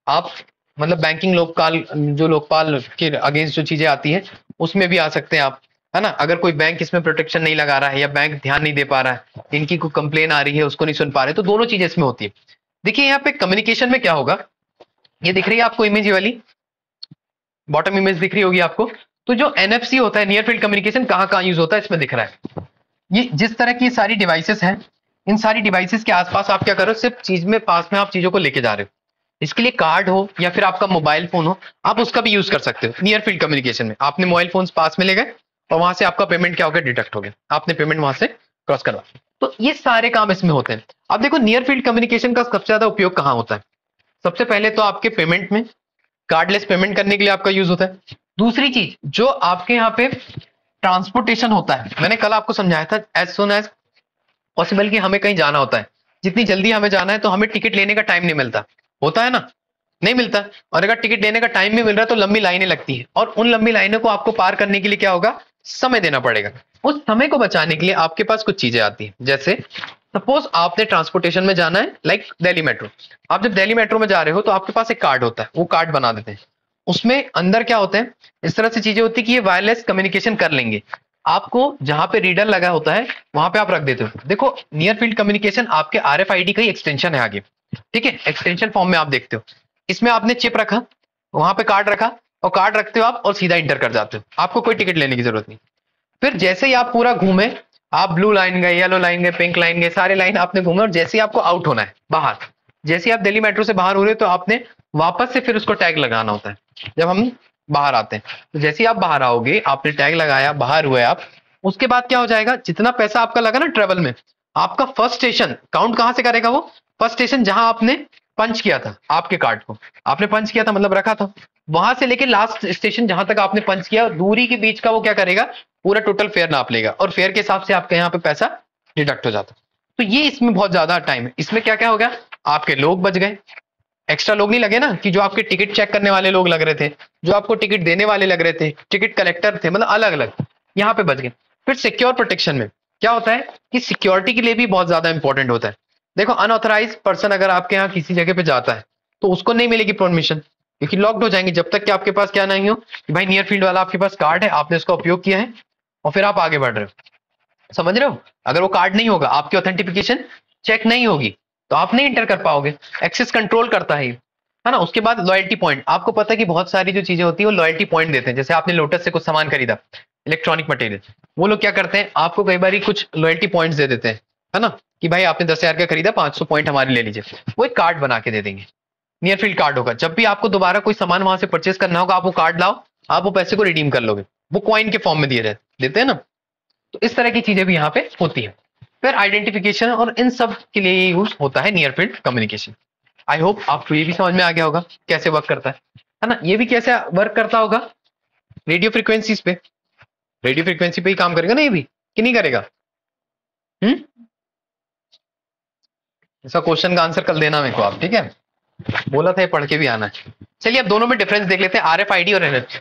आप मतलब बैंकिंग लोकपाल, जो लोकपाल के अगेंस्ट जो चीजें आती है उसमें भी आ सकते हैं आप, है ना। अगर कोई बैंक इसमें प्रोटेक्शन नहीं लगा रहा है या बैंक ध्यान नहीं दे पा रहा है, इनकी कोई कंप्लेन आ रही है उसको नहीं सुन पा रहे, तो दोनों चीजें इसमें होती है। देखिए यहाँ पे कम्युनिकेशन में क्या होगा, ये दिख रही है आपको इमेज, ये वाली बॉटम इमेज दिख रही होगी आपको। तो जो एनएफसी होता है, नियर फील्ड कम्युनिकेशन, कहाँ कहाँ यूज होता है इसमें दिख रहा है। ये जिस तरह की सारी डिवाइसेस हैं, इन सारी डिवाइसेस के आसपास आप क्या करो, सिर्फ चीज में पास में आप चीजों को लेके जा रहे हो। इसके लिए कार्ड हो या फिर आपका मोबाइल फोन हो, आप उसका भी यूज कर सकते हो नियर फील्ड कम्युनिकेशन में। आपने मोबाइल फोन पास में ले गए और वहां से आपका पेमेंट क्या हो गया, डिडक्ट हो गया, आपने पेमेंट वहां से क्रॉस करवा। तो ये सारे काम इसमें होते हैं। अब देखो नियर फील्ड कम्युनिकेशन का सबसे ज्यादा उपयोग कहाँ होता है? सबसे पहले तो आपके पेमेंट में, कार्डलेस पेमेंट करने के लिए आपका यूज होता है। दूसरी चीज जो आपके यहाँ पे ट्रांसपोर्टेशन होता है, मैंने कल आपको समझाया था, एज सुन एज पॉसिबल कि हमें कहीं जाना होता है, जितनी जल्दी हमें जाना है तो हमें टिकट लेने का टाइम नहीं मिलता, होता है ना, नहीं मिलता। और अगर टिकट लेने का टाइम भी मिल रहा है तो लंबी लाइनें लगती है, और उन लंबी लाइनों को आपको पार करने के लिए क्या होगा, समय देना पड़ेगा। उस समय को बचाने के लिए आपके पास कुछ चीजें आती हैं, जैसे सपोज आपने ट्रांसपोर्टेशन में जाना है, लाइक दिल्ली मेट्रो। आप जब दिल्ली मेट्रो में जा रहे हो तो आपके पास एक कार्ड होता है, वो कार्ड बना देते हैं। उसमें अंदर क्या होते हैं, इस तरह से चीजें होती है कि ये वायरलेस कम्युनिकेशन कर लेंगे। आपको जहां पे रीडर लगा होता है वहां पे आप रख देते हो। देखो नियर फील्ड कम्युनिकेशन आपके आरएफआईडी का ही एक्सटेंशन है आगे, ठीक है, एक्सटेंशन फॉर्म में आप देखते हो। इसमें आपने चिप रखा, वहां पे कार्ड रखा, और कार्ड रखते हो आप और सीधा इंटर कर जाते हो, आपको कोई टिकट लेने की जरूरत नहीं। फिर जैसे ही आप पूरा घूमे, आप ब्लू लाइन गए, येलो लाइन गए, पिंक लाइन गए, सारे लाइन आपने घूमे, और जैसे ही आपको आउट होना है बाहर, जैसे ही आप दिल्ली मेट्रो से बाहर हो रहे हो तो आपने वापस से फिर उसको टैग लगाना होता है। जब हम बाहर आते हैं तो जैसे ही आप बाहर आओगे, आपने टैग लगाया, बाहर हुए आप, उसके बाद क्या हो जाएगा, जितना पैसा आपका लगा ना ट्रेवल में, आपका फर्स्ट स्टेशन काउंट कहां से करेगा, वो फर्स्ट स्टेशन जहां आपने पंच किया था, आपके कार्ड को आपने पंच किया था मतलब रखा था, वहां से लेके लास्ट स्टेशन जहां तक आपने पंच किया, दूरी के बीच का वो क्या करेगा, पूरा टोटल फेयर नाप लेगा, और फेयर के हिसाब से आपके यहाँ पे पैसा डिडक्ट हो जाता। तो ये इसमें बहुत ज्यादा टाइम है। इसमें क्या क्या हो गया, आपके लोग बच गए, एक्स्ट्रा लोग नहीं लगे ना, कि जो आपके टिकट चेक करने वाले लोग लग रहे थे, जो आपको टिकट देने वाले लग रहे थे, टिकट कलेक्टर थे, मतलब अलग अलग, यहाँ पे बच गए। फिर सिक्योर प्रोटेक्शन में क्या होता है कि सिक्योरिटी के लिए भी बहुत ज्यादा इंपॉर्टेंट होता है। देखो अनऑथराइज पर्सन अगर आपके यहाँ किसी जगह पे जाता है तो उसको नहीं मिलेगी परमिशन, क्योंकि लॉक्ड हो जाएंगे जब तक कि आपके पास क्या नहीं हो कि भाई नियर फील्ड वाला आपके पास कार्ड है, आपने उसका उपयोग किया है और फिर आप आगे बढ़ रहे हो। समझ रहे हो? अगर वो कार्ड नहीं होगा, आपकी ऑथेंटिफिकेशन चेक नहीं होगी, तो आप नहीं इंटर कर पाओगे। एक्सेस कंट्रोल करता है ये, है ना। उसके बाद लॉयल्टी पॉइंट, आपको पता है कि बहुत सारी जो चीजें होती है वो लॉयल्टी पॉइंट देते हैं। जैसे आपने लोटस से कुछ सामान खरीदा, इलेक्ट्रॉनिक मटेरियल, वो लोग क्या करते हैं, आपको कई बार कुछ लॉयल्टी पॉइंट्स दे देते हैं, है ना, कि भाई आपने 10,000 का खरीदा, 500 पॉइंट हमारे ले लीजिए। वो एक कार्ड बना के दे देंगे, नियर फील्ड कार्ड होगा। जब भी आपको दोबारा कोई सामान वहां से परचेस करना होगा, आप वो कार्ड लाओ, आप वो पैसे को रिडीम कर लोगे। वो कॉइन के फॉर्म में दिए देते हैं ना। तो इस तरह की चीजें भी यहाँ पे होती है। फिर आइडेंटिफिकेशन और इन सब के लिए यूज होता है near field communication. I hope आपको ये भी समझ में आ गया होगा कैसे वर्क करता है ना। ये भी कैसे वर्क करता होगा, रेडियो फ्रीक्वेंसीज पे, रेडियो फ्रीक्वेंसी पे ही काम करेगा ना ये भी, कि नहीं करेगा? ऐसा क्वेश्चन का आंसर कल देना मेरे को आप, ठीक है? बोला था ये पढ़ के भी आना है। चलिए अब दोनों में डिफरेंस देख लेते हैं, आरएफआईडी और एनएफसी।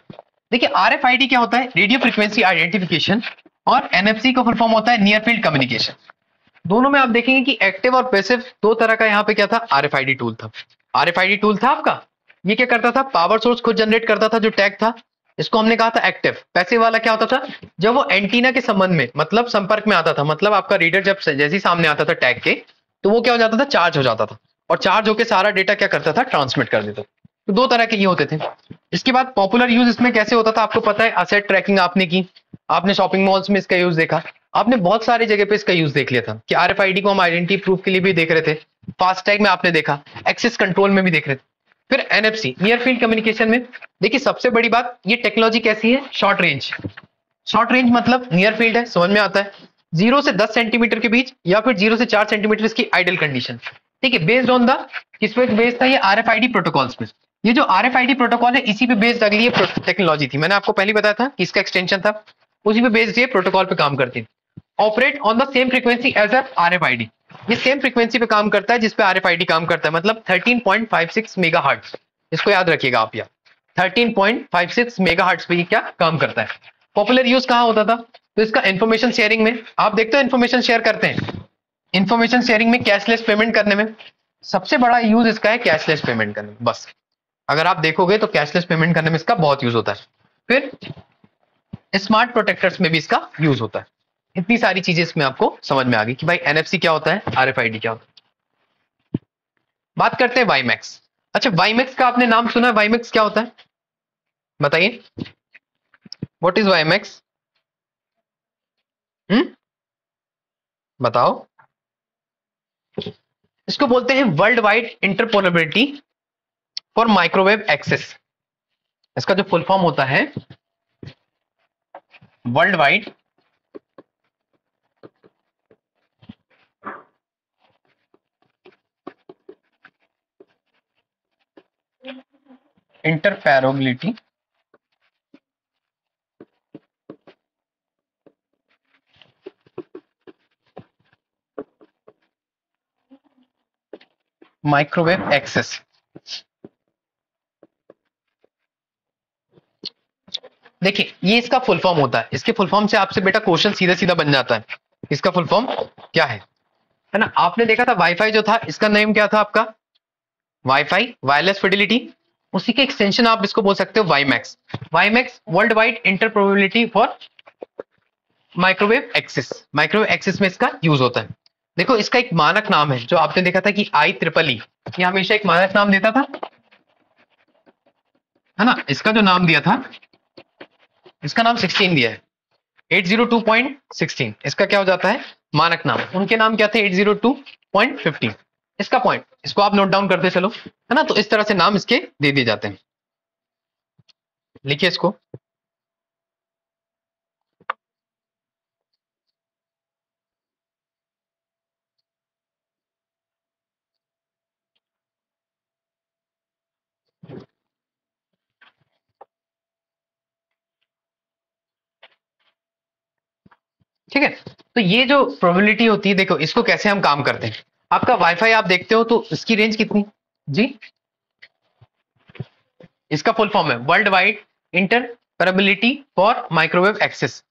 देखिए आरएफआईडी क्या होता है, रेडियो फ्रीक्वेंसी आइडेंटिफिकेशन, और एनएफसी का फुल फॉर्म होता है नियर फील्ड कम्युनिकेशन। दोनों में आप देखेंगे कि एक्टिव और पैसिव दो तरह का यहाँ पे क्या था, आरएफआईडी टूल था। आरएफआईडी टूल था आपका, ये क्या करता था, पावर सोर्स खुद जनरेट करता था जो टैग था, इसको हमने कहा था एक्टिव। पैसिव वाला क्या होता था, जब वो एंटीना के संबंध में मतलब संपर्क में आता था, मतलब आपका रीडर जब जैसे ही सामने आता था टैग के, तो वो क्या हो जाता था, चार्ज हो जाता था, और चार्ज होकर सारा डेटा क्या करता था, ट्रांसमिट कर देता। तो दो तरह के ये होते थे। इसके बाद पॉपुलर यूज इसमें कैसे होता था, आपको पता है, असेट ट्रैकिंग आपने की, आपने शॉपिंग मॉल्स में इसका यूज देखा, आपने बहुत सारी जगह पे इसका यूज देख लिया था कि आरएफआईडी को हम आइडेंटिटी प्रूफ के लिए भी देख रहे थे, फास्टैग में आपने देखा, एक्सेस कंट्रोल में भी देख रहे थे। फिर एनएफसी नियर फील्ड कम्युनिकेशन में, देखिए सबसे बड़ी बात, ये टेक्नोलॉजी कैसी है, शॉर्ट रेंज। शॉर्ट रेंज मतलब नियर फील्ड है, समझ में आता है, 0 से 10 सेंटीमीटर के बीच, या फिर 0 से 4 सेंटीमीटर इसकी आइडल कंडीशन। ठीक है, बेस्ड ऑन द, किस पे बेस्ड था ये, आरएफआईडी प्रोटोकॉल्स पे। ये जो आरएफआईडी प्रोटोकॉल है इसी पे बेस्ड अगली टेक्नोलॉजी थी, मैंने आपको पहले बताया था कि इसका एक्सटेंशन था, उसी पे बेस्ड ये प्रोटोकॉल पे काम करती है। Operate on the same frequency as a RFID, ये सेम फ्रीक्वेंसी पे काम करता है जिस पे आरएफआईडी काम करता है, मतलब 13.56 मेगाहर्ट्ज। इसको याद रखिएगा आप, या 13.56 मेगाहर्ट्ज पे ये क्या काम करता है। पॉपुलर यूज कहाँ होता था, तो इसका इंफॉर्मेशन शेयरिंग में, आप देखते हो इंफॉर्मेशन शेयर करते हैं, इंफॉर्मेशन शेयरिंग में, कैशलेस पेमेंट करने में, सबसे बड़ा यूज इसका है कैशलेस पेमेंट करने में। बस अगर आप देखोगे तो कैशलेस पेमेंट करने में इसका बहुत यूज होता है। फिर स्मार्ट प्रोटेक्टर्स में भी इसका यूज होता है। इतनी सारी चीजें इसमें आपको समझ में आ गई कि भाई एनएफसी क्या होता है, आरएफआईडी क्या होता है। बात करते हैं वाईमैक्स। अच्छा, वाईमैक्स का आपने नाम सुना है, वाईमैक्स क्या होता है बताइए, व्हाट इज वाईमैक्स? बताओ। इसको बोलते हैं world wide interoperability for microwave access. इसका जो फुल फॉर्म होता है, world wide interoperability microwave access. देखिए ये इसका फुल फॉर्म होता है, इसके फुल फॉर्म से आपसे बेटा क्वेश्चन सीधा सीधा बन जाता है, इसका फुल फॉर्म क्या है ना। आपने देखा था वाईफाई जो था, इसका नेम क्या था आपका, वाईफाई वायरलेस फिडिलिटी, उसी के एक्सटेंशन आप इसको बोल सकते हो WiMAX. WiMAX world wide interoperability for microwave access, microwave access में इसका यूज होता है। देखो इसका एक मानक नाम है, जो आपने देखा था कि IEEE, ये हमेशा एक मानक नाम देता था, है ना। इसका जो नाम दिया था, इसका नाम 16 दिया है, 802.16, इसका क्या हो जाता है, मानक नाम। उनके नाम क्या थे, 802.15। इसका पॉइंट, इसको आप नोट डाउन करते चलो, है ना। तो इस तरह से नाम इसके दे दिए जाते हैं, लिखिए इसको। ठीक है, तो ये जो प्रोबेबिलिटी होती है, देखो इसको कैसे हम काम करते हैं। आपका वाईफाई आप देखते हो तो इसकी रेंज कितनी जी, इसका फुल फॉर्म है world wide interoperability for microwave access.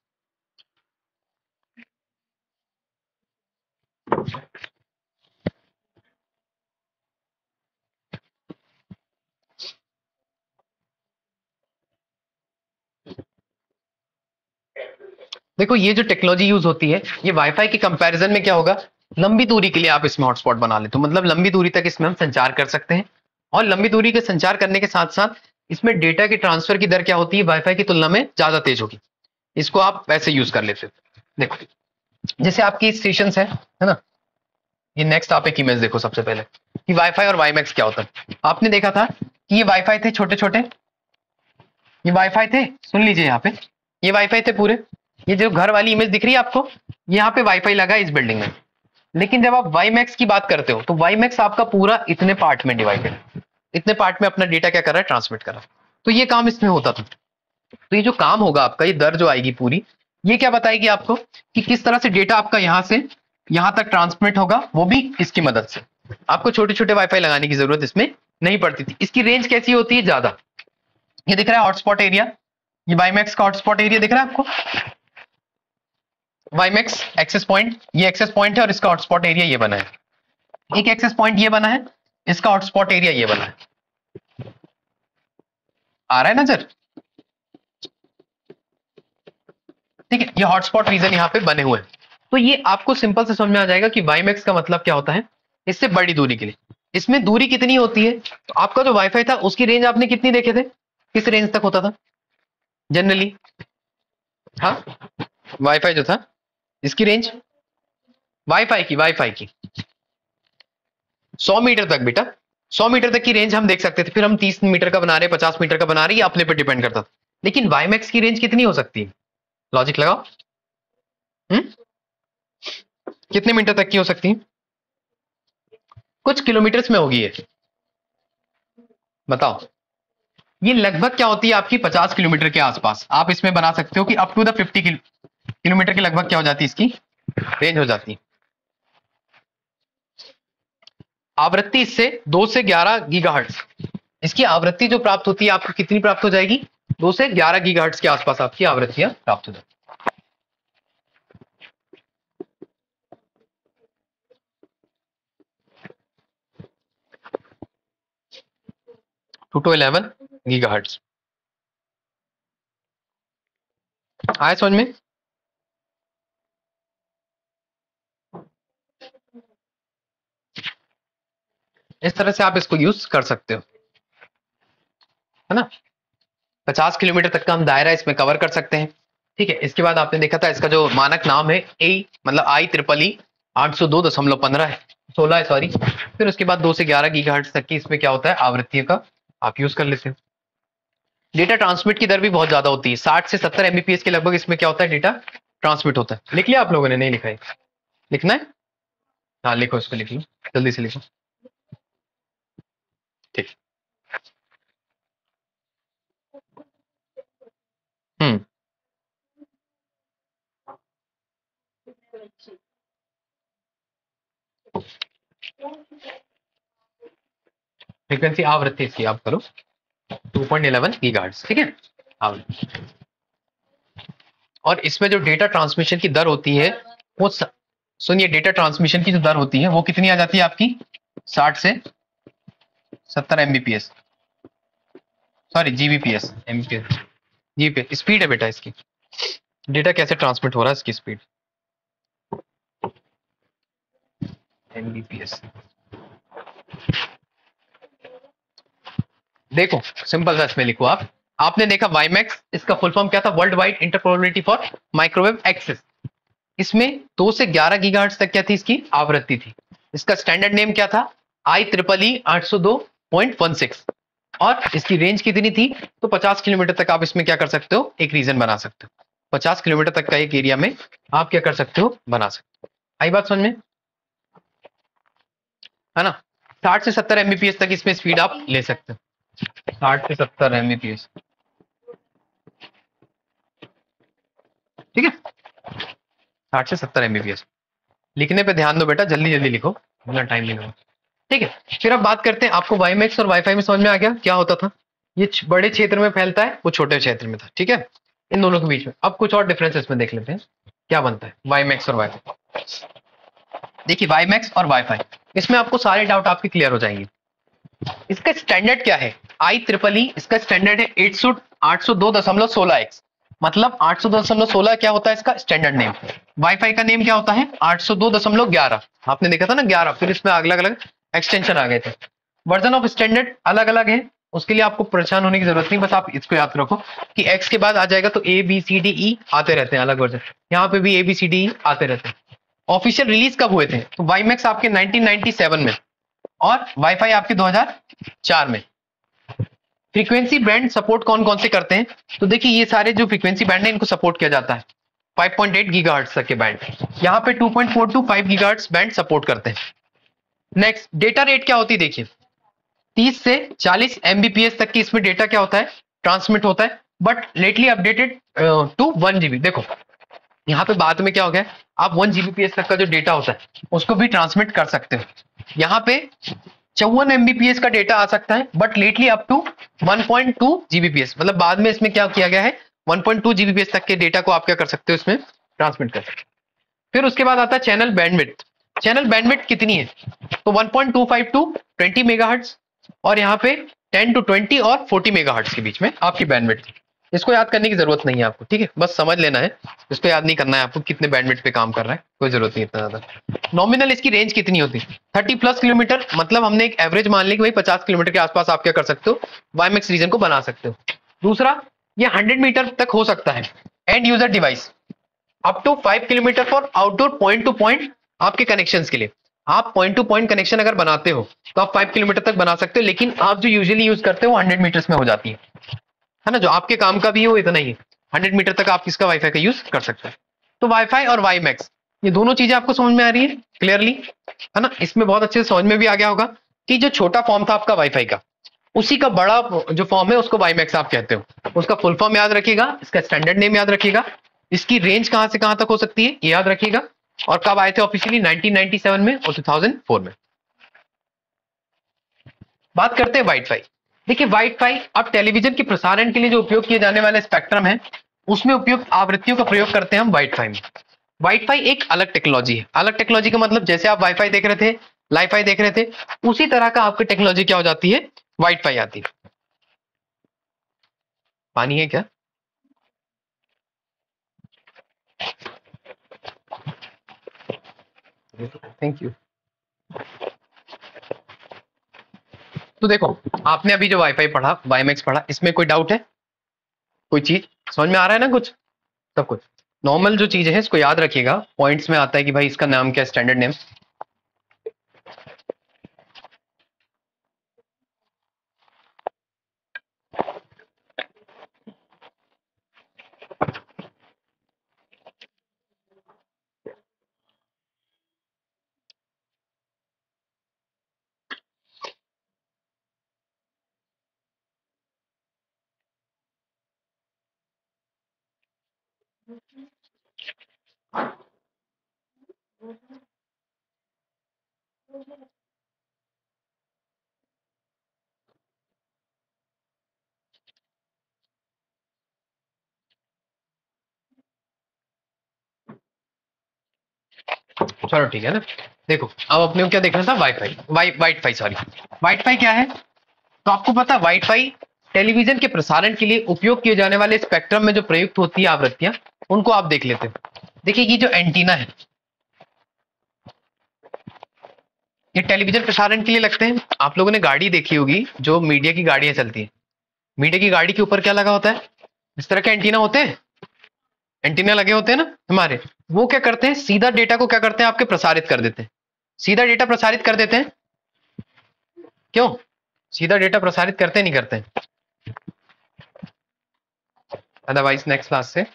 देखो ये जो टेक्नोलॉजी यूज होती है ये वाईफाई के कंपैरिजन में क्या होगा, लंबी दूरी के लिए आप इसमें हॉटस्पॉट बना लेते हो, मतलब लंबी दूरी तक इसमें हम संचार कर सकते हैं। और लंबी दूरी के संचार करने के साथ साथ इसमें डेटा के ट्रांसफर की दर क्या होती है, वाईफाई की तुलना में ज्यादा तेज होगी। इसको आप वैसे यूज कर लेते हो। देखो जैसे आपकी स्टेशन है ना, ये नेक्स्ट आप एक इमेज देखो सबसे पहले कि वाईफाई और वाईमैक्स क्या होता है। आपने देखा था कि ये वाईफाई थे छोटे छोटे, ये वाईफाई थे, सुन लीजिए यहाँ पे ये वाईफाई थे पूरे। ये जो घर वाली इमेज दिख रही है आपको, यहाँ पे वाईफाई लगा है इस बिल्डिंग में। लेकिन जब आप वाईमैक्स की बात करते हो तो वाईमैक्स आपका पूरा इतने पार्ट में डिवाइडेड है, इतने पार्ट में अपना डेटा क्या कर रहा है, ट्रांसमिट कर रहा है। तो ये काम इसमें होता था। तो ये जो काम होगा आपका, ये दर जो आएगी पूरी, ये क्या बताएगी आपको कि किस तरह से डेटा आपका यहां से यहां तक ट्रांसमिट होगा, वो भी इसकी मदद से। आपको छोटे छोटे वाईफाई लगाने की जरूरत इसमें नहीं पड़ती थी। इसकी रेंज कैसी होती है, ज्यादा। ये दिख रहा है हॉटस्पॉट एरिया, ये वाईमैक्स का हॉटस्पॉट एरिया दिख रहा है आपको, वाईमैक्स एक्सेस पॉइंट, ये एक्सेस पॉइंट है और इसका हॉटस्पॉट एरिया ये बना है। एक एक्सेस पॉइंट ये बना है, इसका हॉटस्पॉट एरिया ये बना है। आ रहा है नजर, ठीक है। ये हॉटस्पॉट रीजन यहाँ पे बने हुए हैं। तो ये आपको सिंपल से समझ में आ जाएगा कि वाईमैक्स का मतलब क्या होता है, इससे बड़ी दूरी के लिए। इसमें दूरी कितनी होती है, तो आपका जो वाईफाई था उसकी रेंज आपने कितनी देखे थे, किस रेंज तक होता था जनरली। हाँ वाईफाई जो था इसकी रेंज, वाईफाई की 100 मीटर तक बेटा, 100 मीटर तक की रेंज हम देख सकते थे। फिर हम 30 मीटर का बना रहे, 50 मीटर का बना रहे, ये अपने पे डिपेंड करता था। लेकिन वाईमैक्स की रेंज कितनी हो सकती है, लॉजिक लगाओ। कितने मीटर तक की हो सकती है, कुछ किलोमीटर्स में होगी ये, बताओ। ये लगभग क्या होती है आपकी 50 किलोमीटर के आसपास। आप इसमें बना सकते हो कि अप टू द 50 किलोमीटर के लगभग क्या हो जाती है, इसकी रेंज हो जाती है। आवृत्ति इससे 2 से 11 गीगाहर्ट्ज, इसकी आवृत्ति जो प्राप्त होती है आपको कितनी प्राप्त हो जाएगी, 2 से 11 गीगाहर्ट्ज के आसपास आपकी आवृत्तियां प्राप्त हो जाएगी। 2 to 11 गीगाहर्ट्ज। आया समझ में। इस तरह से आप इसको यूज कर सकते हो, है ना। 50 किलोमीटर तक का हम दायरा इसमें कवर कर सकते हैं, ठीक है। इसके बाद आपने देखा था इसका जो मानक नाम है ए, मतलब IEEE 802.15 है, 16 है सॉरी। फिर उसके बाद 2 से 11 गीगाहर्ट्ज तक की इसमें क्या होता है, आवृत्तियों का आप यूज कर लेते हो। डेटा ट्रांसमिट की दर भी बहुत ज्यादा होती है, 60 से 70 Mbps के लगभग इसमें क्या होता है, डेटा ट्रांसमिट होता है। लिख लिया आप लोगों ने, नहीं लिखा है, लिखना है, हाँ लिखो, इसको लिख लो, जल्दी से लिखो, ठीक। हम्म, फ्रीक्वेंसी आवृत्ति इसकी आप करो 2.11 गीगाहर्ट्ज, ठीक है आवृत्ति। और इसमें जो डेटा ट्रांसमिशन की दर होती है वो सुनिए, डेटा ट्रांसमिशन की जो दर होती है वो कितनी आ जाती है आपकी, 60 से 70 Mbps, sorry GBPS, Mbps, GBPS speed है बेटा इसकी। डेटा कैसे ट्रांसमिट हो रहा है इसकी स्पीड, एमबीपीएस। देखो सिंपल सा इसमें लिखो आप, आपने देखा वाईमैक्स, इसका फुल फॉर्म क्या था, world wide interoperability for microwave access. इसमें 2 से 11 गीगाहर्ट्ज तक क्या थी इसकी आवृत्ति थी। इसका स्टैंडर्ड नेम क्या था, IEEE 802.16, और इसकी रेंज कितनी थी, तो 50 किलोमीटर तक आप इसमें क्या कर सकते हो, एक रीजन बना सकते हो। 50 किलोमीटर तक का एक एरिया में आप क्या कर सकते हो, बना सकते हो। आई बात समझ में, है ना। 60 से 70 Mbps तक इसमें स्पीड आप ले सकते हो, 60 से 70 Mbps, ठीक है। 60 से 70 Mbps लिखने पे ध्यान दो बेटा, जल्दी जल्दी लिखो, इतना टाइम नहीं लगा, ठीक है। फिर अब बात करते हैं, आपको वाईमैक्स और वाईफाई में समझ में आ गया क्या होता था। ये बड़े क्षेत्र में फैलता है, वो छोटे क्षेत्र में था, ठीक है, इन दोनों के बीच में। अब कुछ और डिफरेंसेस में देख लेते हैं क्या बनता है वाईमैक्स और वाईफाई। देखिए वाईमैक्स और वाईफाई, इसमें आपको सारे डाउट आपके क्लियर हो जाएंगे। इसका स्टैंडर्ड क्या है, IEEE इसका स्टैंडर्ड है 802.16x, मतलब 802.16 क्या होता है इसका स्टैंडर्ड नेम। वाईफाई का नेम क्या होता है 802.11, आपने देखा था ना 11, फिर इसमें अलग अलग एक्सटेंशन आ गए थे। वर्जन ऑफ स्टैंडर्ड अलग अलग है, उसके लिए आपको परेशान होने की जरूरत नहीं, बस आप इसको याद रखो कि एक्स के बाद आ जाएगा तो ABCDE आते रहते हैं अलग वर्जन, यहाँ पे भी ABCDE आते रहते हैं। ऑफिशियल रिलीज कब हुए थे, तो वाईमैक्स आपके 1997 में और वाईफाई आपके 2004 में। फ्रीक्वेंसी बैंड सपोर्ट कौन कौन से करते हैं, तो देखिए ये सारे जो फ्रीक्वेंसी बैंड है इनको सपोर्ट किया जाता है 5.8 गीगाहर्ट्ज तक के बैंड, यहाँ पे 2.4 to 5 गीगाहर्ट्ज बैंड सपोर्ट करते हैं। नेक्स्ट डेटा रेट क्या होती है, देखिए 30 से 40 Mbps तक की इसमें डेटा क्या होता है ट्रांसमिट होता है, but lately updated to 1 GB। देखो यहाँ पे बाद में क्या हो गया, आप 1 Gbps तक का जो डेटा होता है उसको भी ट्रांसमिट कर सकते हो। यहाँ पे 54 Mbps का डेटा आ सकता है, but lately up to 1.2 Gbps, मतलब बाद में इसमें क्या किया गया है 1.2 Gbps तक के डेटा को आप क्या कर सकते हो इसमें ट्रांसमिट कर सकते हो। फिर उसके बाद आता है चैनल बैंडविड्थ। चैनल बैंडविड्थ कितनी है, तो 1.25 टू 20 मेगाहर्ट्ज, और यहाँ पे 10 to 20 और 40 मेगाहर्ट्ज के बीच में आपकी बैंडविड्थ। इसको याद करने की जरूरत नहीं है आपको, ठीक है, बस समझ लेना है, इसको याद नहीं करना है आपको कितने बैंडविड्थ पे काम कर रहा है, कोई जरूरत नहीं इतना ज्यादा। नॉमिनल इसकी रेंज कितनी होती है 30+ किलोमीटर, मतलब हमने एक एवरेज मान ली कि भाई 50 किलोमीटर के आसपास आप क्या कर सकते हो वाईमैक्स रीजन को बना सकते हो। दूसरा ये 100 मीटर तक हो सकता है। End user device up to 5 kilometre for outdoor point to point आपके कनेक्शंस के लिए। आप पॉइंट टू पॉइंट कनेक्शन अगर बनाते हो तो आप 5 किलोमीटर तक बना सकते हो, लेकिन आप जो यूजुअली यूज करते हो 100 मीटर्स में हो जाती है ना, जो आपके काम का भी हो इतना ही 100 मीटर तक आप किसका वाईफाई का यूज कर सकते हैं। तो वाईफाई और वाईमैक्स ये दोनों चीजें आपको समझ में आ रही है क्लियरली, है ना। इसमें बहुत अच्छे से समझ में भी आ गया होगा कि जो छोटा फॉर्म था आपका वाईफाई का, उसी का बड़ा जो फॉर्म है उसको वाईमैक्स आप कहते हो। उसका फुल फॉर्म याद रखिएगा, इसका स्टैंडर्ड नेम याद रखिएगा, इसकी रेंज कहां से कहां तक हो सकती है ये याद रखिएगा, और कब आए थे ऑफिशियली 1997 में और 2004 में। बात करते हैं वाईफाई। देखिए वाईफाई अब टेलीविजन के प्रसारण के लिए जो उपयोग किए जाने वाले स्पेक्ट्रम है उसमें उपयुक्त आवृत्तियों का प्रयोग करते हैं हम वाईफाई में। वाईफाई एक अलग टेक्नोलॉजी है, अलग टेक्नोलॉजी का मतलब जैसे आप वाईफाई देख रहे थे लाईफाई देख रहे थे, उसी तरह का आपकी टेक्नोलॉजी क्या हो जाती है वाईफाई आती है। पानी है क्या, थैंक यू। तो देखो आपने अभी जो वाईफाई पढ़ा वाईमैक्स पढ़ा, इसमें कोई डाउट है, कोई चीज समझ में आ रहा है ना, कुछ सब कुछ नॉर्मल जो चीज है इसको याद रखिएगा। पॉइंट्स में आता है कि भाई इसका नाम क्या, स्टैंडर्ड नेम। चलो ठीक है ना। देखो अब अपने को क्या देखना था, वाईफाई वाईफाई सॉरी वाईफाई क्या है, तो आपको पता वाईफाई टेलीविजन के प्रसारण के लिए उपयोग किए जाने वाले स्पेक्ट्रम में जो प्रयुक्त होती है आवृत्तियां उनको आप देख लेते हो। देखिए ये जो एंटीना है ये टेलीविजन प्रसारण के लिए लगते हैं। आप लोगों ने गाड़ी देखी होगी जो मीडिया की गाड़ियां चलती है, मीडिया की गाड़ी के ऊपर क्या लगा होता है, इस तरह के एंटीना होते हैं, एंटीना लगे होते हैं ना हमारे, वो क्या करते हैं सीधा डेटा को क्या करते हैं आपके प्रसारित कर देते हैं, सीधा डेटा प्रसारित कर देते हैं। क्यों सीधा डेटा प्रसारित करते नहीं करते हैं, अदरवाइज नेक्स्ट क्लास से है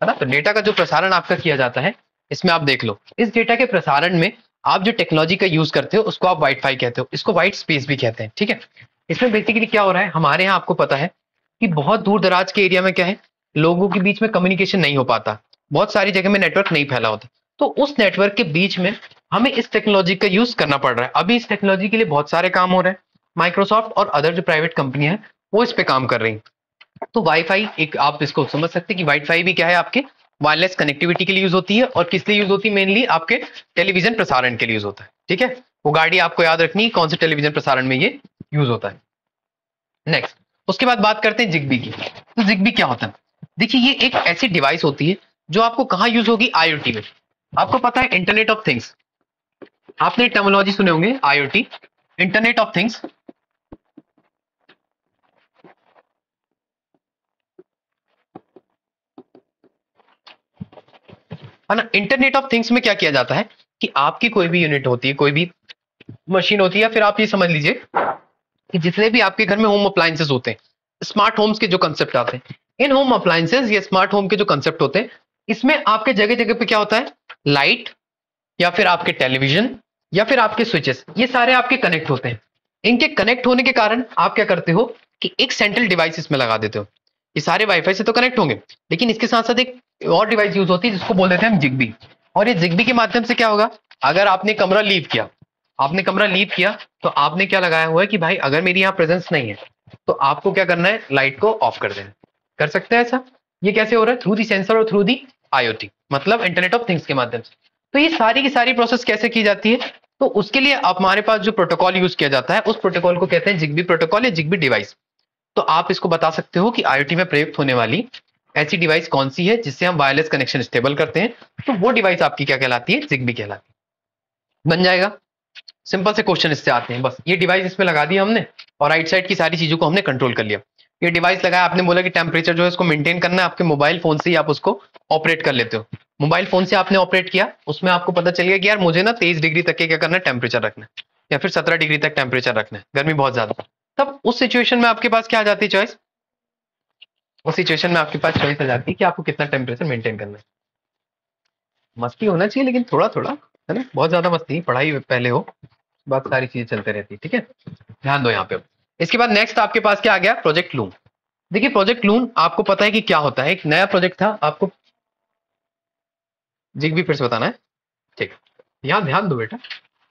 ना। तो डेटा का जो प्रसारण आपका किया जाता है इसमें आप देख लो, इस डेटा के प्रसारण में आप जो टेक्नोलॉजी का यूज करते हो उसको आप वाईफाई कहते हो, इसको व्हाइट स्पेस भी कहते हैं, ठीक है। इसमें बेसिकली क्या हो रहा है हमारे यहाँ, आपको पता है कि बहुत दूर दराज के एरिया में क्या है लोगों के बीच में कम्युनिकेशन नहीं हो पाता, बहुत सारी जगह में नेटवर्क नहीं फैला होता, तो उस नेटवर्क के बीच में हमें इस टेक्नोलॉजी का यूज करना पड़ रहा है। अभी इस टेक्नोलॉजी के लिए बहुत सारे काम हो रहे हैं, माइक्रोसॉफ्ट और अदर जो प्राइवेट कंपनियां हैं वो इस पे काम कर रही हैं। तो वाईफाई एक आप इसको समझ सकते हैं कि वाईफाई भी क्या है आपके वायरलेस कनेक्टिविटी के लिए यूज होती है, और किस लिए यूज होती है? मेनली आपके टेलीविजन प्रसारण के लिए यूज होता है। ठीक है, वो गाड़ी आपको याद रखनी है कौन से टेलीविजन प्रसारण में ये यूज होता है। नेक्स्ट, उसके बाद बात करते हैं जिग्बी की। तो जिग्बी क्या होता है? देखिए, ये एक ऐसी डिवाइस होती है जो आपको कहां यूज होगी? आईओटी में। आपको पता है इंटरनेट ऑफ थिंग्स, आपने टर्मिनोलॉजी सुने होंगे आईओटी, इंटरनेट ऑफ थिंग्स। है ना? इंटरनेट ऑफ थिंग्स में क्या किया जाता है कि आपकी कोई भी यूनिट होती है, कोई भी मशीन होती है, या फिर आप ये समझ लीजिए कि जितने भी आपके घर में होम अप्लायंसेस होते हैं, स्मार्ट होम्स के जो कंसेप्ट आते हैं, इन होम अप्लायंसेस या स्मार्ट होम के जो कंसेप्ट होते हैं, इसमें आपके जगह जगह पे क्या होता है? लाइट, या फिर आपके टेलीविजन, या फिर आपके स्विचेस, ये सारे आपके कनेक्ट होते हैं। इनके कनेक्ट होने के कारण आप क्या करते हो कि एक सेंट्रल डिवाइस इसमें लगा देते हो। ये सारे वाईफाई से तो कनेक्ट होंगे, लेकिन इसके साथ साथ एक और डिवाइस यूज होती है जिसको बोल देते हैं हम जिग्बी। और ये जिग्बी के माध्यम से क्या होगा? अगर आपने कमरा लीव किया, तो आपने क्या लगाया हुआ है कि भाई अगर मेरी यहाँ प्रेजेंस नहीं है तो आपको क्या करना है? लाइट को ऑफ कर देना। कर सकते हैं ऐसा? ये कैसे हो रहा है? थ्रू दी सेंसर और थ्रू दी आईओटी, मतलब इंटरनेट ऑफ थिंग्स के माध्यम से। तो ये सारी की सारी प्रोसेस कैसे की जाती है? तो उसके लिए हमारे पास जो प्रोटोकॉल यूज किया जाता है, उस प्रोटोकॉल को कहते हैं जिग्बी प्रोटोकॉल या जिग्बी डिवाइस। तो आप इसको बता सकते हो कि आईओटी में प्रयुक्त होने वाली ऐसी डिवाइस कौन सी है जिससे हम वायरलेस कनेक्शन स्टेबल करते हैं, तो वो डिवाइस आपकी क्या कहलाती है? जिग्बी कहलाती है। बन जाएगा। सिंपल से क्वेश्चन इससे आते हैं, बस ये डिवाइस इसमें लगा दिया हमने और राइट साइड की सारी चीजों को हमने कंट्रोल कर लिया। ये डिवाइस लगाया, आपने बोला कि टेम्परेचर जो है इसको मेंटेन करना है, आपके मोबाइल फोन से ही आप उसको ऑपरेट कर लेते हो। मोबाइल फोन से आपने ऑपरेट किया, उसमें आपको पता चल गया कि यार मुझे ना 23 डिग्री तक के क्या करना है? टेम्परेचर रखना है, या फिर 17 डिग्री तक टेम्परेचर रखना है, गर्मी बहुत ज्यादा। तब उस सिचुएशन में आपके पास क्या आ जाती है? चॉइस। उस सिचुएशन में आपके पास चॉइस आ जाती है कि आपको कितना टेम्परेचर मेंटेन करना है। मस्ती होना चाहिए लेकिन थोड़ा थोड़ा, है ना? बहुत ज्यादा मस्ती, पढ़ाई पहले हो, बात सारी चीजें चलते रहती है। ठीक है, ध्यान दो यहाँ पे। इसके बाद नेक्स्ट आपके पास क्या आ गया? Project loom. देखिए, प्रोजेक्ट लूम आपको पता है कि क्या होता है? एक नया प्रोजेक्ट था, आपको जिग्बी फिर से बताना है। ठीक, यहाँ ध्यान दो बेटा।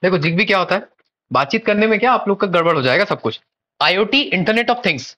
देखो जिग्बी क्या होता है, बातचीत करने में क्या आप लोग का गड़बड़ हो जाएगा सब कुछ। IoT, internet of things.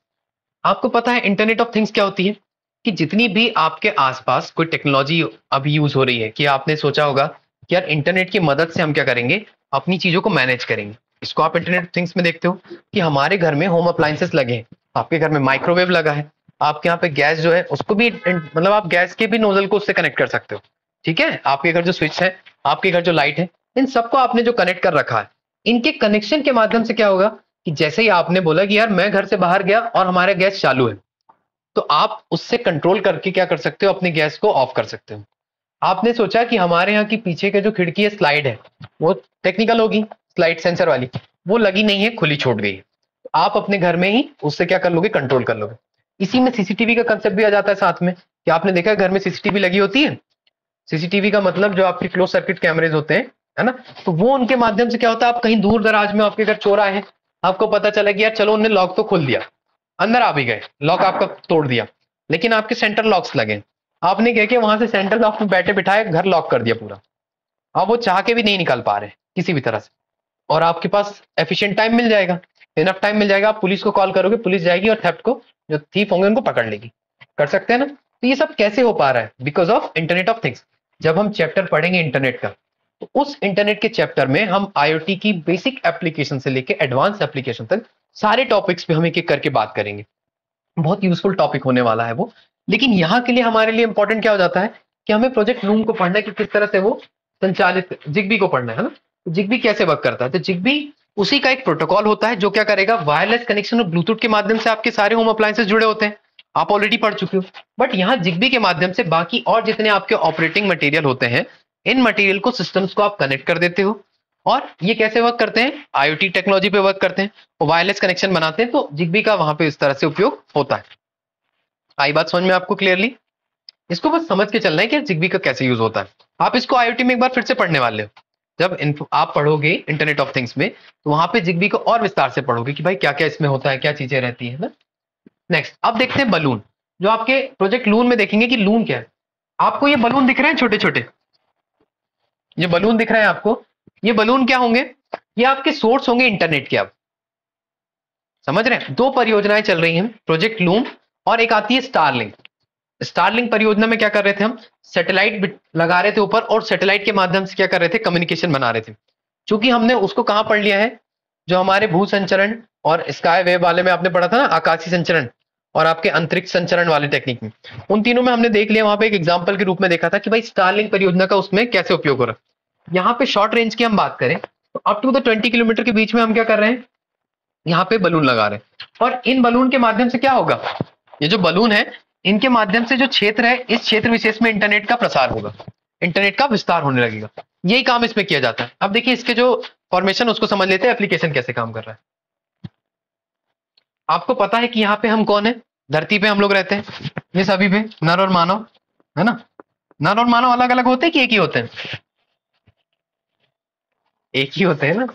आपको पता है इंटरनेट ऑफ थिंग्स क्या होती है? कि जितनी भी आपके आसपास कोई टेक्नोलॉजी अभी यूज हो रही है, कि आपने सोचा होगा कि यार इंटरनेट की मदद से हम क्या करेंगे? अपनी चीजों को मैनेज करेंगे। इसको आप इंटरनेट ऑफ थिंग्स में देखते हो कि हमारे घर में होम अप्लायंसेस लगे हैं। आपके घर में माइक्रोवेव लगा है, आपके यहाँ पे गैस जो है उसको भी, मतलब आप गैस के भी नोजल को उससे कनेक्ट कर सकते हो। ठीक है, आपके घर जो स्विच है, आपके घर जो लाइट है, इन सबको आपने जो कनेक्ट कर रखा है, इनके कनेक्शन के माध्यम से क्या होगा कि जैसे ही आपने बोला कि यार मैं घर से बाहर गया और हमारा गैस चालू है, तो आप उससे कंट्रोल करके क्या कर सकते हो? अपनी गैस को ऑफ कर सकते हो। आपने सोचा कि हमारे यहाँ की पीछे के जो खिड़की है, स्लाइड है, वो टेक्निकल होगी, स्लाइड सेंसर वाली, वो लगी नहीं है, खुली छोड़ गई है। तो आप अपने घर में ही उससे क्या कर लोगे? कंट्रोल कर लोगे। इसी में सीसीटीवी का कंसेप्ट भी आ जाता है साथ में, कि आपने देखा है घर में सीसीटीवी लगी होती है। सीसीटीवी का मतलब जो आपके क्लोज सर्किट कैमरेज होते हैं, है ना? तो वो उनके माध्यम से क्या होता है, आप कहीं दूर दराज में, आपके घर चोर आए हैं, आपको पता चला कि यार चलो उन्होंने लॉक तो खोल दिया, अंदर आ भी गए, लॉक आपका तोड़ दिया, लेकिन आपके सेंटर लॉक्स लगे। आपने क्या किया? वहां से सेंटर लॉक में बैठे बिठाए घर लॉक कर दिया पूरा। अब वो चाह के भी नहीं निकाल पा रहे किसी भी तरह से, और आपके पास एफिशिएंट टाइम मिल जाएगा, इनफ टाइम मिल जाएगा। आप पुलिस को कॉल करोगे, पुलिस जाएगी और थेफ्ट को, जो थीफ होंगे उनको पकड़ लेगी। कर सकते हैं ना? तो ये सब कैसे हो पा रहा है? Because of internet of things. जब हम चैप्टर पढ़ेंगे इंटरनेट का, तो उस इंटरनेट के चैप्टर में हम आईओटी की बेसिक एप्लीकेशन से लेके एडवांस एप्लीकेशन तक सारे टॉपिक्स पे हम एक एक करके बात करेंगे। बहुत यूजफुल टॉपिक होने वाला है वो। लेकिन यहाँ के लिए हमारे लिए इंपॉर्टेंट क्या हो जाता है कि हमें प्रोजेक्ट लूम को पढ़ना है कि किस तरह से वो संचालित, जिग्बी को पढ़ना है ना? तो जिग्बी कैसे वर्क करता है? तो जिग्बी उसी का एक प्रोटोकॉल होता है जो क्या करेगा? वायरलेस कनेक्शन और ब्लूटूथ के माध्यम से आपके सारे होम अप्लायंसेस जुड़े होते हैं, आप ऑलरेडी पढ़ चुके हो। बट यहाँ जिग्बी के माध्यम से बाकी और जितने आपके ऑपरेटिंग मटेरियल होते हैं, इन मटेरियल को, सिस्टम्स को आप कनेक्ट कर देते हो। और ये कैसे वर्क करते हैं? आईओटी टेक्नोलॉजी पे वर्क करते हैं, वायरलेस कनेक्शन बनाते हैं। तो जिग्बी का वहां पे इस तरह से उपयोग होता है। आई बात समझ में आपको क्लियरली? इसको बस समझ के चलना है कि जिग्बी का कैसे यूज होता है। आप इसको आईओटी में एक बार फिर से पढ़ने वाले हो। जब आप पढ़ोगे इंटरनेट ऑफ थिंग्स में, तो वहां पे जिग्बी को और विस्तार से पढ़ोगे कि भाई क्या क्या इसमें होता है, क्या चीजें रहती है ना। नेक्स्ट, अब देखते हैं बलून। जो आपके प्रोजेक्ट लून में देखेंगे कि लून क्या है। आपको ये बलून दिख रहे हैं छोटे छोटे, ये बलून दिख रहे हैं आपको, ये बलून क्या होंगे? ये आपके सोर्स होंगे इंटरनेट के। आप समझ रहे हैं? दो परियोजनाएं चल रही हैं, प्रोजेक्ट लूम और एक आती है स्टारलिंक। स्टारलिंक परियोजना में क्या कर रहे थे हम, सैटेलाइट लगा रहे थे ऊपर और सैटेलाइट के माध्यम से क्या कर रहे थे, कम्युनिकेशन बना रहे थे। क्योंकि हमने उसको कहां पढ़ लिया है, जो हमारे भू संचरण और स्काई वेव वाले में आपने पढ़ा था ना, आकाशीय संचरण और आपके अंतरिक्ष संचरण वाले टेक्निक में, उन तीनों में हमने देख लिया, वहां पे एक एग्जांपल के रूप में देखा था कि भाई स्टारलिंक परियोजना का उसमें कैसे उपयोग हो रहा है। यहाँ पे शॉर्ट रेंज की हम बात करें तो अप टू द 20 किलोमीटर के बीच में हम क्या कर रहे हैं, यहाँ पे बलून लगा रहे हैं, और इन बलून के माध्यम से क्या होगा, ये जो बलून है इनके माध्यम से जो क्षेत्र है, इस क्षेत्र विशेष में इंटरनेट का प्रसार होगा, इंटरनेट का विस्तार होने लगेगा। यही काम इसमें किया जाता है। अब देखिए इसके जो फॉर्मेशन उसको समझ लेते हैं, एप्लीकेशन कैसे काम कर रहा है। आपको पता है कि यहाँ पे हम कौन है, धरती पे हम लोग रहते हैं, ये सभी पे नर और मानव है ना। नर और मानव अलग अलग होते हैं कि एक ही होते हैं, एक ही होते हैं ना,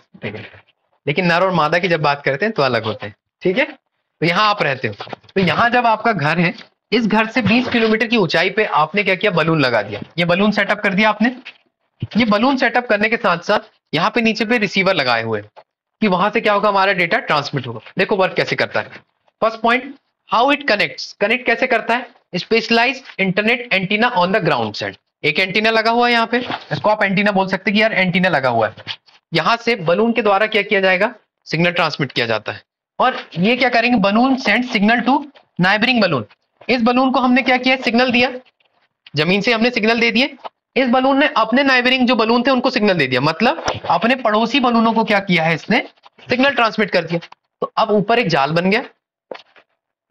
लेकिन नर और मादा की जब बात करते हैं तो अलग होते हैं, ठीक है। तो यहाँ आप रहते हो, तो यहाँ जब आपका घर है, इस घर से 20 किलोमीटर की ऊंचाई पे आपने क्या किया, बलून लगा दिया, ये बलून सेटअप कर दिया आपने। ये बलून सेटअप करने के साथ साथ यहाँ पे नीचे पे रिसीवर लगाए हुए हैं कि वहां से क्या होगा, हमारा डेटा ट्रांसमिट होगा। देखो वर्क कैसे करता है। First point, how it connects, connect कैसे करता है, specialised internet antenna on the ground set. एक एंटीना लगा हुआ है यहाँ पे, इसको आप एंटीना बोल सकते हैं कि यार एंटीना लगा हुआ है, यहां से बलून के द्वारा क्या किया जाएगा, सिग्नल ट्रांसमिट किया जाता है। और ये क्या करेंगे, balloon send signal to neighbouring balloon. इस बलून को हमने क्या किया, सिग्नल दिया, जमीन से हमने सिग्नल दे दिए, इस बलून ने अपने नाइबरिंग जो बलून थे उनको सिग्नल दे दिया, मतलब अपने पड़ोसी बलूनों को क्या किया है, इसने सिग्नल ट्रांसमिट कर दिया। तो अब ऊपर एक जाल बन गया,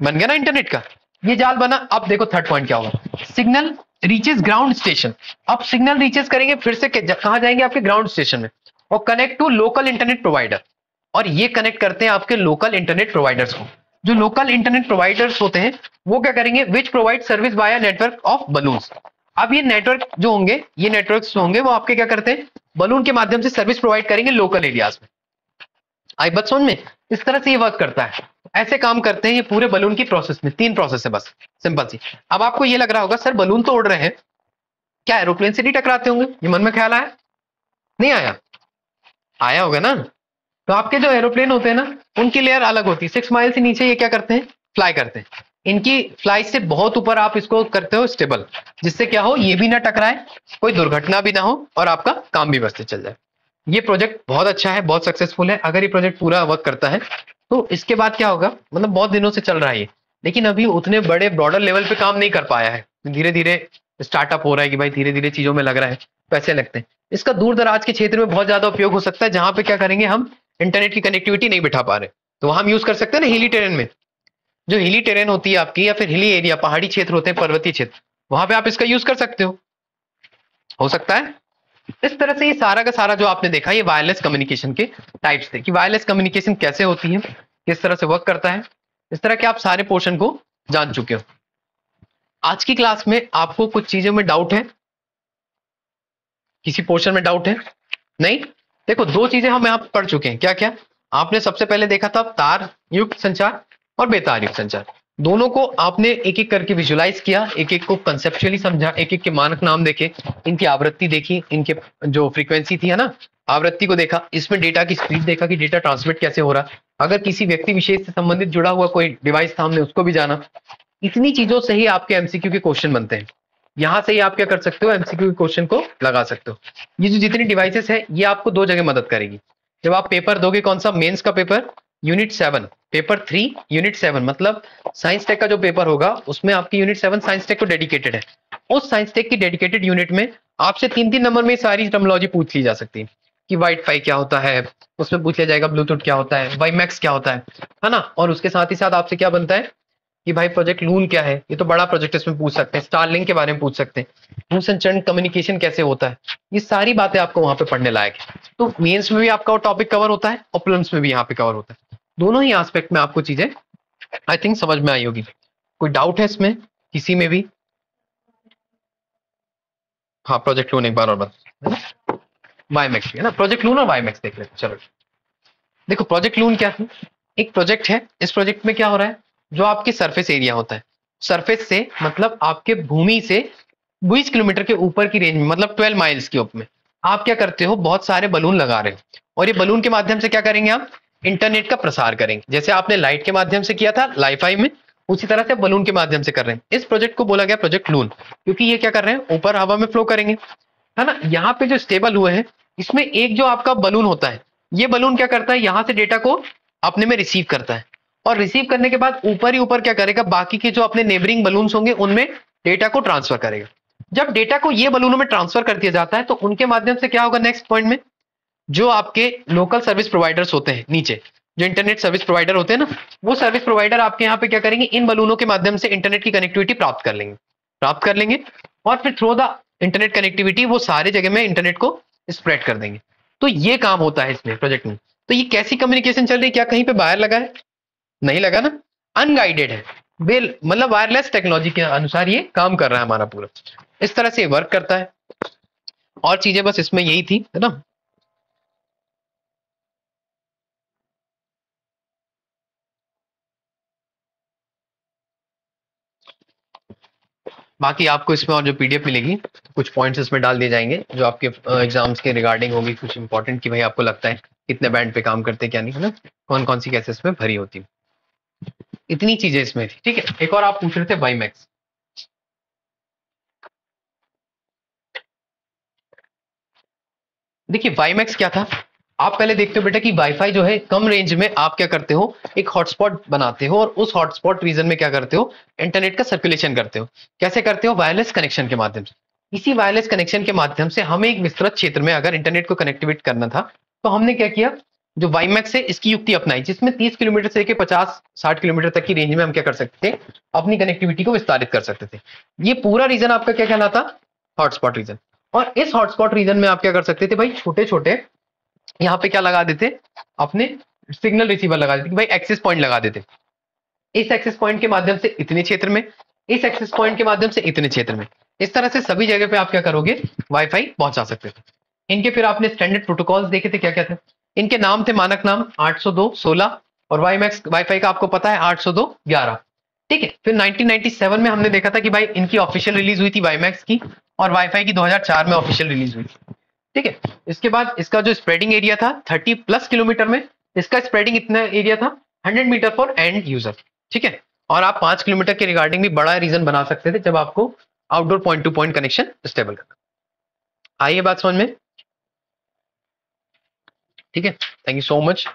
बन गया ना इंटरनेट का, ये जाल बना। अब देखो थर्ड पॉइंट क्या होगा, सिग्नल रीचेस ग्राउंड स्टेशन। अब सिग्नल रीचेस करेंगे फिर से कहां जाएंगे, आपके ग्राउंड स्टेशन में, और connect to local internet provider. और ये कनेक्ट करते हैं आपके लोकल इंटरनेट प्रोवाइडर्स को। जो लोकल इंटरनेट प्रोवाइडर्स होते हैं वो क्या करेंगे, which provide service by network of balloons. अब ये नेटवर्क जो होंगे, ये नेटवर्क्स जो होंगे वो आपके क्या करते हैं, बलून के माध्यम से सर्विस प्रोवाइड करेंगे लोकल एरियाज में। आई बात समझ में, इस तरह से ये वर्क करता है। ऐसे काम करते हैं ये पूरे बलून की प्रोसेस में। 3 प्रोसेस है बस, सिंपल सी। अब आपको ये लग रहा होगा सर बलून तो उड़ रहे हैं, क्या एरोप्लेन से नहीं टकराते होंगे, ये मन में ख्याल आया, नहीं आया, आया होगा ना। तो आपके जो एरोप्लेन होते हैं ना, उनकी लेयर अलग होती है, 6 माइल से नीचे ये क्या करते हैं, फ्लाई करते हैं। इनकी फ्लाई से बहुत ऊपर आप इसको करते हो स्टेबल, जिससे क्या हो, ये भी ना टकराए, कोई दुर्घटना भी ना हो, और आपका काम भी बस से चल जाए। ये प्रोजेक्ट बहुत अच्छा है, बहुत सक्सेसफुल है। अगर ये प्रोजेक्ट पूरा वर्क करता है तो इसके बाद क्या होगा, मतलब बहुत दिनों से चल रहा है ये, लेकिन अभी उतने बड़े ब्रॉडर लेवल पे काम नहीं कर पाया है। धीरे धीरे स्टार्टअप हो रहा है कि भाई धीरे धीरे चीजों में लग रहा है, पैसे लगते हैं। इसका दूर दराज के क्षेत्र में बहुत ज्यादा उपयोग हो सकता है, जहां पे क्या करेंगे, हम इंटरनेट की कनेक्टिविटी नहीं बिठा पा रहे, तो वहां हम यूज कर सकते हैं ना हिली टेरेन में। जो हिली टेरेन होती है आपकी, या फिर हिली एरिया, पहाड़ी क्षेत्र होते हैं, पर्वतीय क्षेत्र, वहां पे आप इसका यूज कर सकते हो सकता है। इस तरह से ये सारा का सारा जो आपने देखा, ये वायरलेस कम्युनिकेशन के टाइप्स थे कि वायरलेस कम्युनिकेशन कैसे होती है, किस तरह से वर्क करता है। इस तरह के आप सारे पोर्शन को जान चुके हो। आज की क्लास में आपको कुछ चीजों में डाउट है, किसी पोर्शन में डाउट है? नहीं, देखो 2 चीजें हम यहाँ पढ़ चुके हैं। क्या क्या आपने सबसे पहले देखा था, तार युक्त संचार और बेतार युक्त संचार। दोनों को आपने एक एक करके विजुलाइज किया, एक एक को कंसेप्चुअली समझा, एक एक के मानक नाम देखे, इनकी आवृत्ति देखी, इनके जो फ्रीक्वेंसी थी है ना, आवृत्ति को देखा, इसमें डेटा की स्पीड देखा कि डेटा ट्रांसमिट कैसे हो रहा, अगर किसी व्यक्ति विशेष से संबंधित जुड़ा हुआ कोई डिवाइस था हमने उसको भी जाना। इतनी चीजों से ही आपके एमसीक्यू के क्वेश्चन बनते हैं। यहां से ही आप क्या कर सकते हो, एमसीक्यू के क्वेश्चन को लगा सकते हो। ये जो जितनी डिवाइसेस है ये आपको 2 जगह मदद करेगी। जब आप पेपर दोगे, कौन सा, मेंस का पेपर यूनिट 7, पेपर 3 यूनिट 7, मतलब साइंस टेक का जो पेपर होगा उसमें आपकी यूनिट 7 साइंस टेक को डेडिकेटेड है। उस साइंस टेक की डेडिकेटेड यूनिट में आपसे 3-3 नंबर में सारी टर्मिनोलॉजी पूछ ली जा सकती है कि वाईफाई क्या होता है, उसमें पूछ लिया जाएगा ब्लूटूथ क्या होता है, वाईमैक्स क्या होता है ना। और उसके साथ ही साथ आपसे क्या बनता है कि भाई प्रोजेक्ट लून क्या है, ये तो बड़ा प्रोजेक्ट, इसमें पूछ सकते हैं। स्टारलिंक के बारे में पूछ सकते हैं, दूरसंचार कम्युनिकेशन कैसे होता है, ये सारी बातें आपको वहां पे पढ़ने लायक है। तो मेंस में भी आपका टॉपिक कवर होता है और प्रीलिम्स में भी यहाँ पे कवर होता है। दोनों ही एस्पेक्ट में आपको चीजें आई थिंक समझ में आई होगी। कोई डाउट है इसमें किसी में भी? हाँ, प्रोजेक्ट लून एक बार और बता, वाईमैक्स है ना, प्रोजेक्ट लून और वाईमैक्स देख लेते। चलो देखो, प्रोजेक्ट लून क्या है, एक प्रोजेक्ट है। इस प्रोजेक्ट में क्या हो रहा है, जो आपके सरफेस एरिया होता है, सरफेस से मतलब आपके भूमि से 20 किलोमीटर के ऊपर की रेंज में, मतलब 12 माइल्स के ऊपर में आप क्या करते हो, बहुत सारे बलून लगा रहे हो, और ये बलून के माध्यम से क्या करेंगे, आप इंटरनेट का प्रसार करेंगे। जैसे आपने लाइट के माध्यम से किया था लाईफाई में, उसी तरह से बलून के माध्यम से कर रहे हैं। इस प्रोजेक्ट को बोला गया प्रोजेक्ट लून, क्योंकि ये क्या कर रहे हैं, ऊपर हवा में फ्लो करेंगे, है ना। यहाँ पे जो स्टेबल हुए हैं, इसमें एक जो आपका बलून होता है, ये बलून क्या करता है, यहां से डेटा को अपने में रिसीव करता है, और रिसीव करने के बाद ऊपर ही ऊपर क्या करेगा, बाकी के जो अपने नेबरिंग बलून्स होंगे उनमें डेटा को ट्रांसफर करेगा। जब डेटा को ये बलूनों में ट्रांसफर कर दिया जाता है, तो उनके माध्यम से क्या होगा, नेक्स्ट पॉइंट में जो आपके लोकल सर्विस प्रोवाइडर्स होते हैं, नीचे जो इंटरनेट सर्विस प्रोवाइडर होते हैं ना, वो सर्विस प्रोवाइडर आपके यहाँ पे क्या करेंगे, इन बलूनों के माध्यम से इंटरनेट की कनेक्टिविटी प्राप्त कर लेंगे, और फिर थ्रू द इंटरनेट कनेक्टिविटी वो सारे जगह में इंटरनेट को स्प्रेड कर देंगे। तो ये काम होता है इसमें प्रोजेक्ट में। तो ये कैसी कम्युनिकेशन चल रही है, क्या कहीं पे वायर लगा है, नहीं लगा ना, अनगाइडेड है, बेल मतलब वायरलेस टेक्नोलॉजी के अनुसार ये काम कर रहा है हमारा पूरा, इस तरह से वर्क करता है। और चीजें बस इसमें यही थी, है ना। बाकी आपको इसमें और जो पीडीएफ मिलेगी, तो कुछ पॉइंट्स इसमें डाल दिए जाएंगे जो आपके एग्जाम्स के रिगार्डिंग होगी, कुछ इंपॉर्टेंट कि भाई आपको लगता है कितने बैंड पे काम करते हैं क्या नहीं, है ना, कौन कौन सी केसेस में भरी होती है, इतनी चीजें इसमें थी। ठीक है, एक और आप पूछ रहे थे वाईमैक्स। देखिए वाईमैक्स क्या था, आप पहले देखते हो बेटा कि वाईफाई जो है कम रेंज में आप क्या करते हो, एक हॉटस्पॉट बनाते हो, और उस हॉटस्पॉट रीजन में क्या करते हो, इंटरनेट का सर्कुलेशन करते हो। कैसे करते हो, वायरलेस कनेक्शन के माध्यम से। इसी वायरलेस कनेक्शन के माध्यम से हमें एक विस्तृत क्षेत्र में अगर इंटरनेट को कनेक्टिवेट करना था, तो हमने क्या किया, जो वाईमैक्स है इसकी युक्ति अपनाई, जिसमें 30 किलोमीटर से लेकर 50-60 किलोमीटर तक की रेंज में हम क्या कर सकते थे, अपनी कनेक्टिविटी को विस्तारित कर सकते थे। ये पूरा रीजन आपका क्या कहलाता, हॉटस्पॉट रीजन। और इस हॉटस्पॉट रीजन में आप क्या कर सकते थे भाई, छोटे छोटे यहाँ पे क्या लगा देते, अपने सिग्नल रिसीवर लगा देते, भाई एक्सेस पॉइंट लगा देते। इस एक्सेस पॉइंट के माध्यम से इतने क्षेत्र में, इस एक्सेस पॉइंट के माध्यम से इतने क्षेत्र में, इस तरह से सभी जगह पे आप क्या करोगे, वाईफाई पहुंचा सकते थे। इनके फिर आपने स्टैंडर्ड प्रोटोकॉल्स देखे थे, क्या क्या थे, इनके नाम थे, मानक नाम 802.16, और वाईमैक्स वाईफाई का आपको पता है 802.11। ठीक है, फिर 1997 में हमने देखा था कि भाई इनकी ऑफिशियल रिलीज हुई थी वाईमैक्स की, और वाईफाई की 2004 में ऑफिशियल रिलीज हुई। ठीक है, इसके बाद इसका जो स्प्रेडिंग एरिया था 30+ किलोमीटर में, इसका स्प्रेडिंग इतना एरिया था 100 मीटर फॉर एंड यूजर। ठीक है, और आप 5 किलोमीटर के रिगार्डिंग भी बड़ा रीजन बना सकते थे जब आपको outdoor point to point connection stable करना। आइए बात समझ में। ठीक है, थैंक यू सो मच।